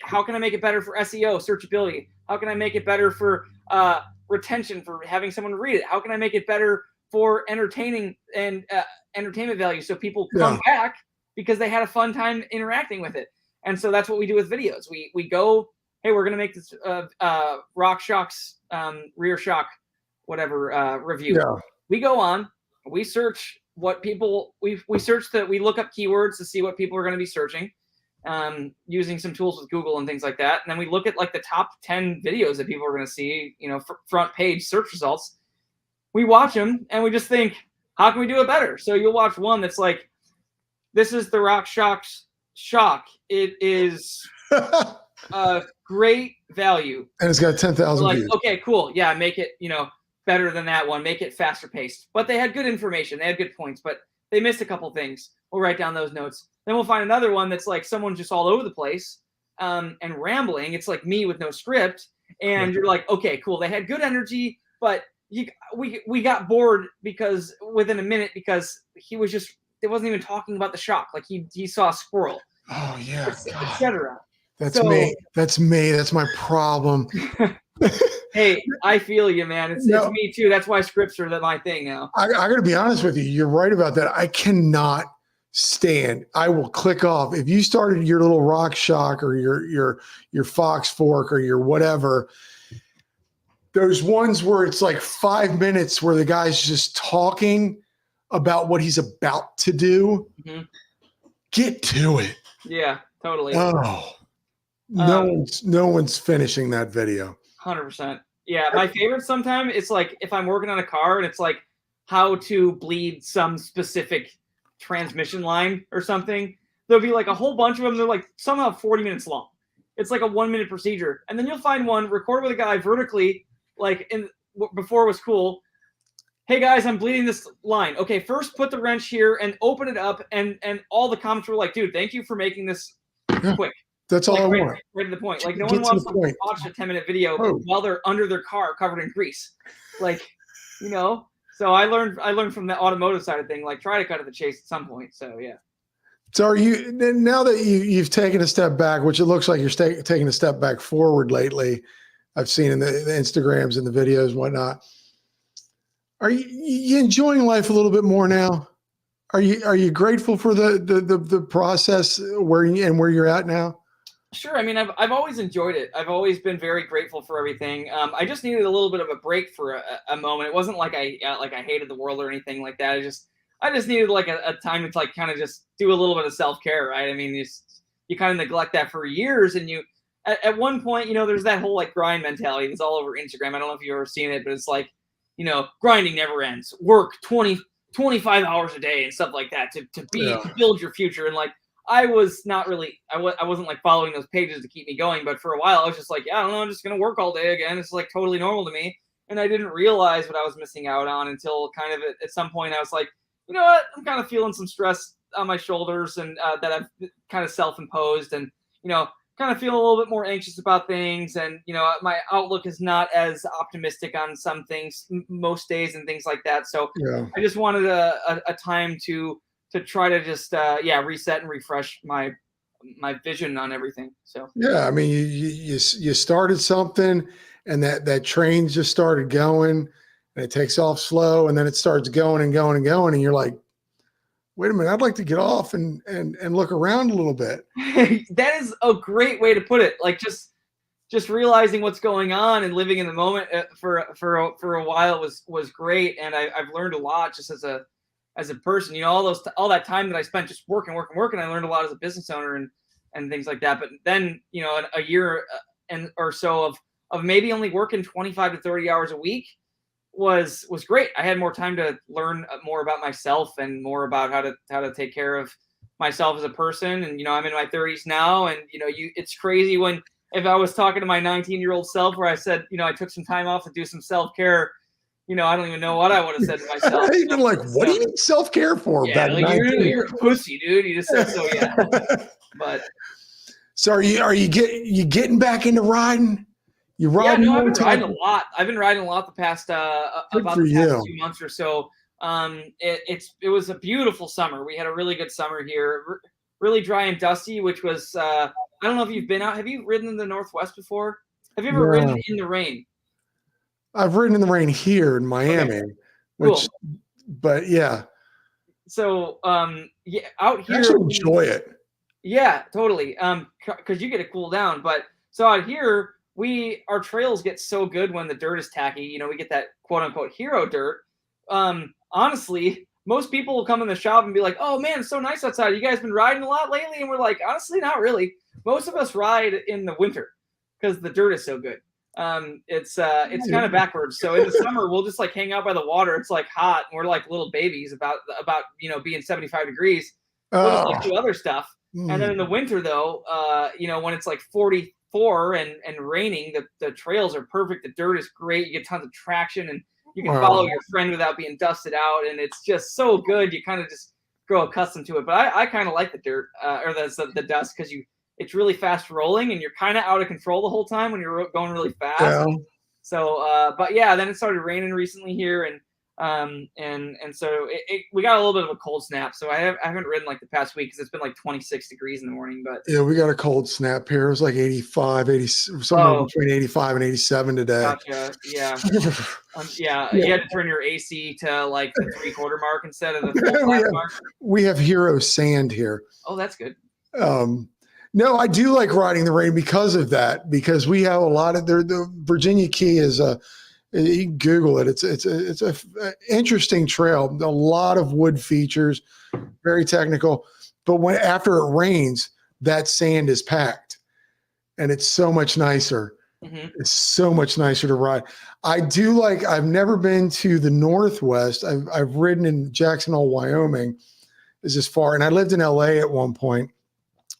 how can I make it better for SEO, searchability? How can I make it better for retention, for having someone read it? How can I make it better for entertaining and entertainment value, so people come back because they had a fun time interacting with it? And so that's what we do with videos. We go, hey, we're gonna make this RockShox rear shock whatever review. We go on, we search what people we search that, we look up keywords to see what people are going to be searching, using some tools with Google and things like that. And then we look at like the top 10 videos that people are going to see, you know, front page search results. We watch them and we just think, how can we do it better? So you'll watch one that's like, this is the RockShox shock. It is great value. And it's got 10,000 views. Okay, cool. Yeah, make it, you know, better than that one. Make it faster paced. But they had good information. They had good points, but they missed a couple things. We'll write down those notes. Then we'll find another one that's like someone just all over the place and rambling. It's like me with no script. And you're like, okay, cool. They had good energy, but we got bored because within a minute, because he wasn't even talking about the shock. Like he saw a squirrel. Oh yeah, etc. That's me. That's me. That's my problem. Hey, I feel you, man. It's me too. That's why scripts are my thing now. I got to be honest with you. You're right about that. I cannot stand. I will click off. If you started your little RockShox or your Fox Fork or your whatever, those ones where it's like 5 minutes where the guy's just talking about what he's about to do. Mm-hmm. Get to it. Yeah, totally. Oh, no one's finishing that video. 100%. Yeah, my favorite sometimes, it's like if I'm working on a car and it's like how to bleed some specific transmission line or something. There'll be like a whole bunch of them. They're like somehow 40 minutes long. It's like a 1 minute procedure. And then you'll find one recorded with a guy vertically, like before it was cool, hey guys, I'm bleeding this line. Okay, first put the wrench here and open it up. And all the comments were like, dude, thank you for making this quick. That's all I right, want. right to the point. Like no Get one to wants the to point. watch a 10-minute video Oh. while they're under their car covered in grease. Like, you know. So I learned from the automotive side of thing, like try to cut to the chase at some point. So yeah. So are you, now that you've taken a step back, which it looks like you're taking a step back forward lately, I've seen in the Instagrams and the videos and whatnot. Are you enjoying life a little bit more now? Are you grateful for the process where you're at now? Sure. I mean, I've always enjoyed it. I've always been very grateful for everything. I just needed a little bit of a break for a moment. It wasn't like I hated the world or anything like that. I just needed like a time to like kind of just do a little bit of self-care, right? I mean, you kind of neglect that for years, and you at one point, you know, there's that whole like grind mentality that's all over Instagram. I don't know if you've ever seen it, but it's like, you know, grinding never ends. Work 25 hours a day and stuff like that to build your future. And like, I was not really, I wasn't like following those pages to keep me going, but for a while I was just like, yeah, I don't know, I'm just going to work all day again. It's like totally normal to me. And I didn't realize what I was missing out on until kind of at some point I was like, you know what, I'm kind of feeling some stress on my shoulders and that I've kind of self-imposed, and, you know, kind of feel a little bit more anxious about things. And, you know, my outlook is not as optimistic on some things most days and things like that. So I just wanted a time to try to just reset and refresh my vision on everything. So yeah, I mean, you started something, and that train just started going, and it takes off slow, and then it starts going and going and going, and you're like, wait a minute, I'd like to get off and look around a little bit. That is a great way to put it. Like just realizing what's going on and living in the moment for a while was great, and I've learned a lot just as a person. You know, all that time that I spent just working, I learned a lot as a business owner and things like that. But then, you know, a year and or so of maybe only working 25 to 30 hours a week was great. I had more time to learn more about myself and more about how to take care of myself as a person. And, you know, I'm in my 30s now, and, you know, it's crazy when, if I was talking to my 19-year-old self where I said, you know, I took some time off to do some self-care, you know, I don't even know what I would have said to myself. You've been like, what do you need self-care for? Yeah, like, you're a pussy, dude. You just said so, yeah. But so are you getting back into riding? You riding? Yeah, no, I've been riding a lot. I've been riding a lot the past about the past 2 months or so. It was a beautiful summer. We had a really good summer here, really dry and dusty, which was I don't know if you've been out. Have you ridden in the Northwest before? Have you ever ridden in the rain? I've ridden in the rain here in Miami, cool. But yeah. So yeah, out here, I actually enjoy it. Yeah, totally. Because you get to cool down. But so out here, our trails get so good when the dirt is tacky. You know, we get that quote unquote hero dirt. Honestly, most people will come in the shop and be like, "Oh man, it's so nice outside. You guys been riding a lot lately?" And we're like, honestly, not really. Most of us ride in the winter because the dirt is so good. It's kind of backwards. So in the summer, we'll just like hang out by the water. It's like hot, and we're like little babies about you know, being 75 degrees. We'll just like do other stuff. And then in the winter, though, you know, when it's like 44 and raining, the trails are perfect. The dirt is great. You get tons of traction, and you can follow your friend without being dusted out. And it's just so good. You kind of just grow accustomed to it. But I kind of like the dirt or the dust because it's really fast rolling, and you're kind of out of control the whole time when you're going really fast. Yeah. So, but yeah, then it started raining recently here, and so we got a little bit of a cold snap. So I haven't ridden like the past week because it's been like 26 degrees in the morning. But yeah, we got a cold snap here. It was like 85, 80, somewhere between 85 and 87 today. Gotcha. Yeah. Yeah. You had to turn your AC to like the 3/4 mark instead of the full mark. We have hero sand here. Oh, that's good. No, I do like riding the rain because of that, because we have a lot of the Virginia Key is you can Google it. It's a interesting trail. A lot of wood features, very technical. But after it rains, that sand is packed, and it's so much nicer. Mm-hmm. It's so much nicer to ride. I've never been to the Northwest. I've ridden in Jackson Hole, Wyoming, is as far, and I lived in LA at one point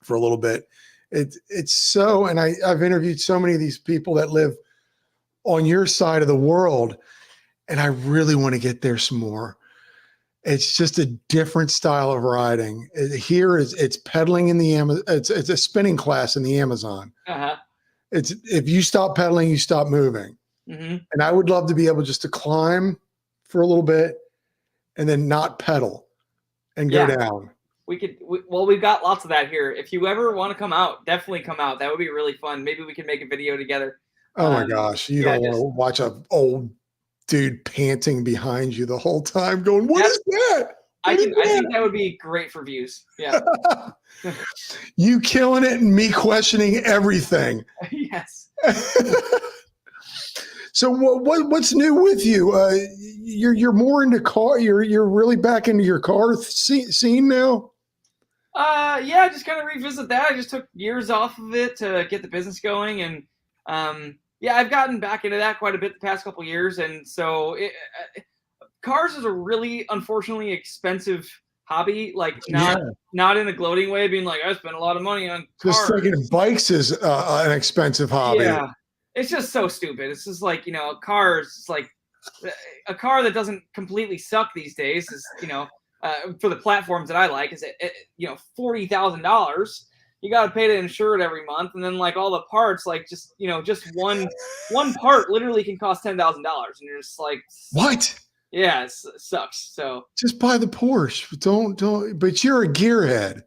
for a little bit. It's so, and I've interviewed so many of these people that live on your side of the world, and I really want to get there some more. It's just a different style of riding. Here is it's pedaling in the Amazon. It's a spinning class in the Amazon. Uh-huh. It's if you stop pedaling, you stop moving. Mm-hmm. And I would love to be able just to climb for a little bit and then not pedal and go down. We've got lots of that here. If you ever want to come out, definitely come out. That would be really fun. Maybe we can make a video together. Oh my gosh. You don't want to watch an old dude panting behind you the whole time going, what is that? I think that would be great for views. Yeah. You killing it and me questioning everything. Yes. So what's new with you? You're more into car. You're really back into your car scene now. Yeah, just kind of revisit that. I just took years off of it to get the business going, and yeah, I've gotten back into that quite a bit the past couple of years, and so cars is a really unfortunately expensive hobby. Like not in a gloating way, being like I spent a lot of money on cars. Just thinking bikes is an expensive hobby. Yeah. It's just so stupid. It's just like, cars, it's like a car that doesn't completely suck these days is, for the platforms that I like is, $40,000. You got to pay to insure it every month. And then like all the parts, like just one part literally can cost $10,000. And you're just like, what? Yeah, it sucks. So just buy the Porsche. Don't, but you're a gearhead.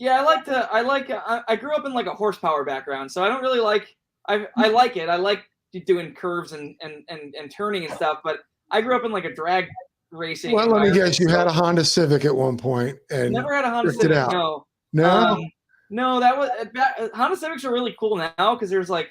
Yeah. I grew up in like a horsepower background. So I don't really like, I like it. I like doing curves and turning and stuff, but I grew up in like a drag racing. Well, let me guess, you had a Honda Civic at one point and never had a Honda Civic. No. No, that was Honda Civics are really cool now because there's like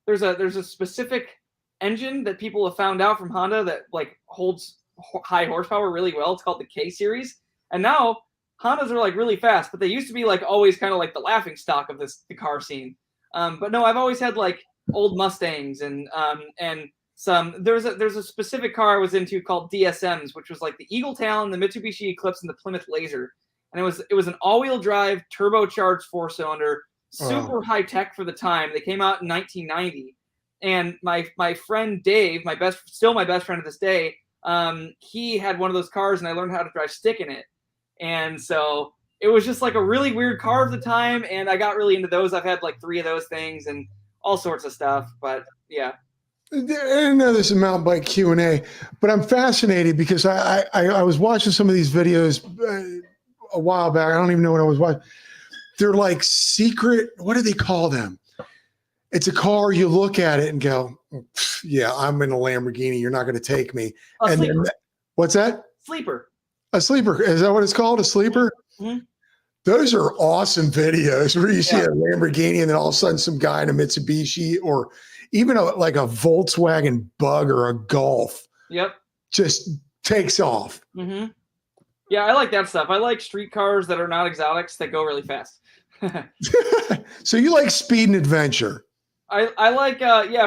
there's a specific engine that people have found out from Honda that like holds high horsepower really well. It's called the K series, and now Hondas are like really fast, but they used to be like always kind of like the laughing stock of the car scene. But no, I've always had like old Mustangs and some. There's a specific car I was into called DSMs, which was like the Eagle Talon, the Mitsubishi Eclipse, and the Plymouth Laser. And it was an all-wheel drive, turbocharged 4-cylinder, super high tech for the time. They came out in 1990. And my friend Dave, still my best friend to this day, he had one of those cars, and I learned how to drive stick in it. And so it was just like a really weird car at the time, and I got really into those. I've had like 3 of those things and all sorts of stuff. But yeah. I know this is mountain bike Q&A, but I'm fascinated because I was watching some of these videos a while back. I don't even know what I was watching. They're like secret. What do they call them? It's a car. You look at it and go, yeah, I'm in a Lamborghini. You're not going to take me. And then, what's that? Sleeper. A sleeper. Is that what it's called? A sleeper? Mm-hmm. Those are awesome videos where you see a Lamborghini and then all of a sudden some guy in a Mitsubishi or even like a Volkswagen Bug or a Golf. Yep. Just takes off. Mm-hmm. Yeah, I like that stuff. I like street cars that are not exotics that go really fast. So you like speed and adventure. I like,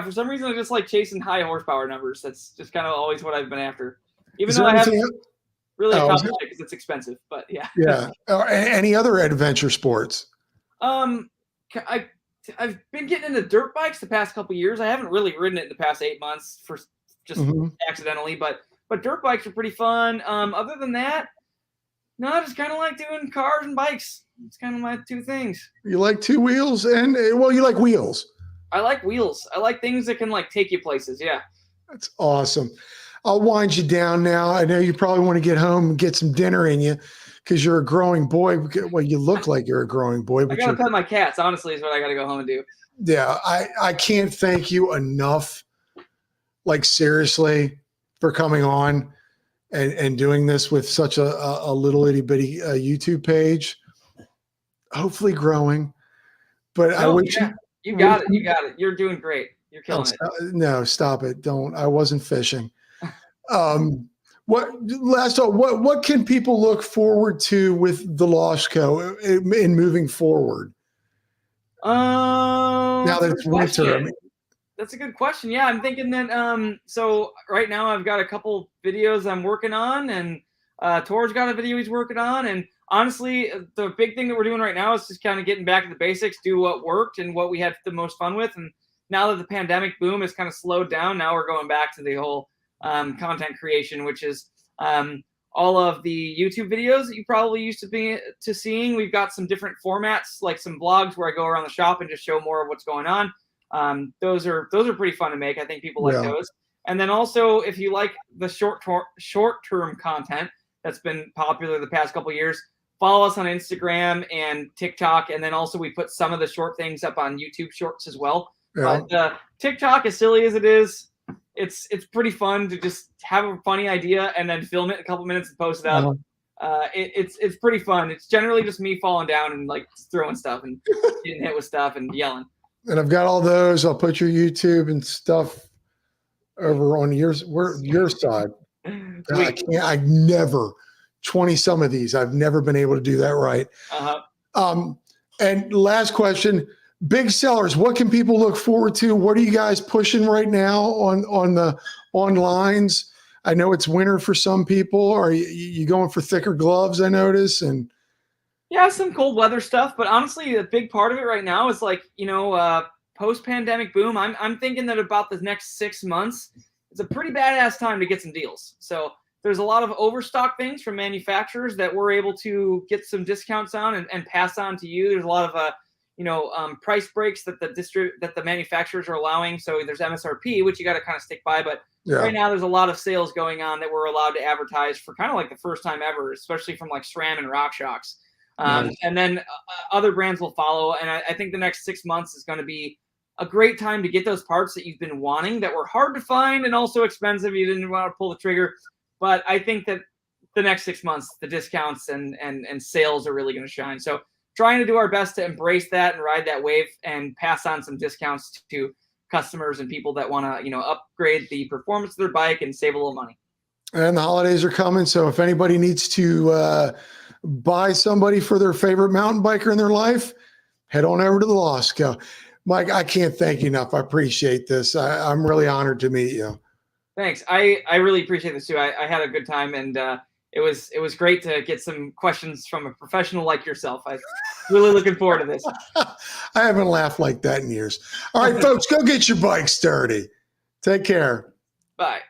for some reason I just like chasing high horsepower numbers. That's just kind of always what I've been after. Even though I haven't really accomplished it because it's expensive, but yeah. Yeah. Any other adventure sports? I've been getting into dirt bikes the past couple of years. I haven't really ridden it in the past 8 months for just accidentally, but dirt bikes are pretty fun. Other than that, no, I just kind of like doing cars and bikes. It's kind of my 2 things. You like 2 wheels and you like wheels. I like wheels. I like things that can like take you places. Yeah. That's awesome. I'll wind you down now. I know you probably want to get home and get some dinner in you because you're a growing boy. Well, you look like you're a growing boy. But I got to pet my cats, honestly, is what I got to go home and do. Yeah. I can't thank you enough, like seriously, for coming on and doing this with such a little itty bitty YouTube page, hopefully growing. But I wish you got it. You got it. You're doing great. You're killing it. No, stop it. Don't. I wasn't fishing. What can people look forward to with the Lost Co. in moving forward? Now that it's winter. That's a good question. Yeah, I'm thinking that so right now I've got a couple videos I'm working on, and Tor's got a video he's working on, and honestly, the big thing that we're doing right now is just kind of getting back to the basics, do what worked and what we had the most fun with. And now that the pandemic boom has kind of slowed down, now we're going back to the whole content creation, which is all of the YouTube videos that you probably used to seeing. We've got some different formats, like some vlogs where I go around the shop and just show more of what's going on. Those are pretty fun to make. I think people like those. And then also, if you like the short-term content that's been popular the past couple of years, follow us on Instagram and TikTok. And then also we put some of the short things up on YouTube Shorts as well. Yeah. But TikTok, as silly as it is, it's pretty fun to just have a funny idea and then film it in a couple minutes and post it up. It's pretty fun. It's generally just me falling down and like throwing stuff and getting hit with stuff and yelling. And I've got all those. I'll put your YouTube and stuff over on your side. I never 20 some of these. I've never been able to do that right. And last question. Big sellers, what can people look forward to? What are you guys pushing right now on the lines? I know it's winter for some people. Are you going for thicker gloves, I notice? And yeah, some cold weather stuff. But honestly, a big part of it right now is like, post-pandemic boom. I'm thinking that about the next 6 months, it's a pretty badass time to get some deals. So there's a lot of overstock things from manufacturers that we're able to get some discounts on and pass on to you. There's a lot of price breaks that the manufacturers are allowing. So there's MSRP, which you got to kind of stick by. But right now there's a lot of sales going on that we're allowed to advertise for kind of like the first time ever, especially from like SRAM and RockShox. And then other brands will follow. And I think the next 6 months is going to be a great time to get those parts that you've been wanting that were hard to find and also expensive. You didn't want to pull the trigger. But I think that the next 6 months, the discounts and sales are really going to shine. So trying to do our best to embrace that and ride that wave and pass on some discounts to customers and people that want to, upgrade the performance of their bike and save a little money. And the holidays are coming. So if anybody needs to buy somebody for their favorite mountain biker in their life, head on over to the Losco. Mike, I can't thank you enough. I appreciate this. I'm really honored to meet you. Thanks. I really appreciate this too. I had a good time, and it was great to get some questions from a professional like yourself. I'm really looking forward to this. I haven't laughed like that in years. All right, folks, go get your bike sturdy. Take care. Bye.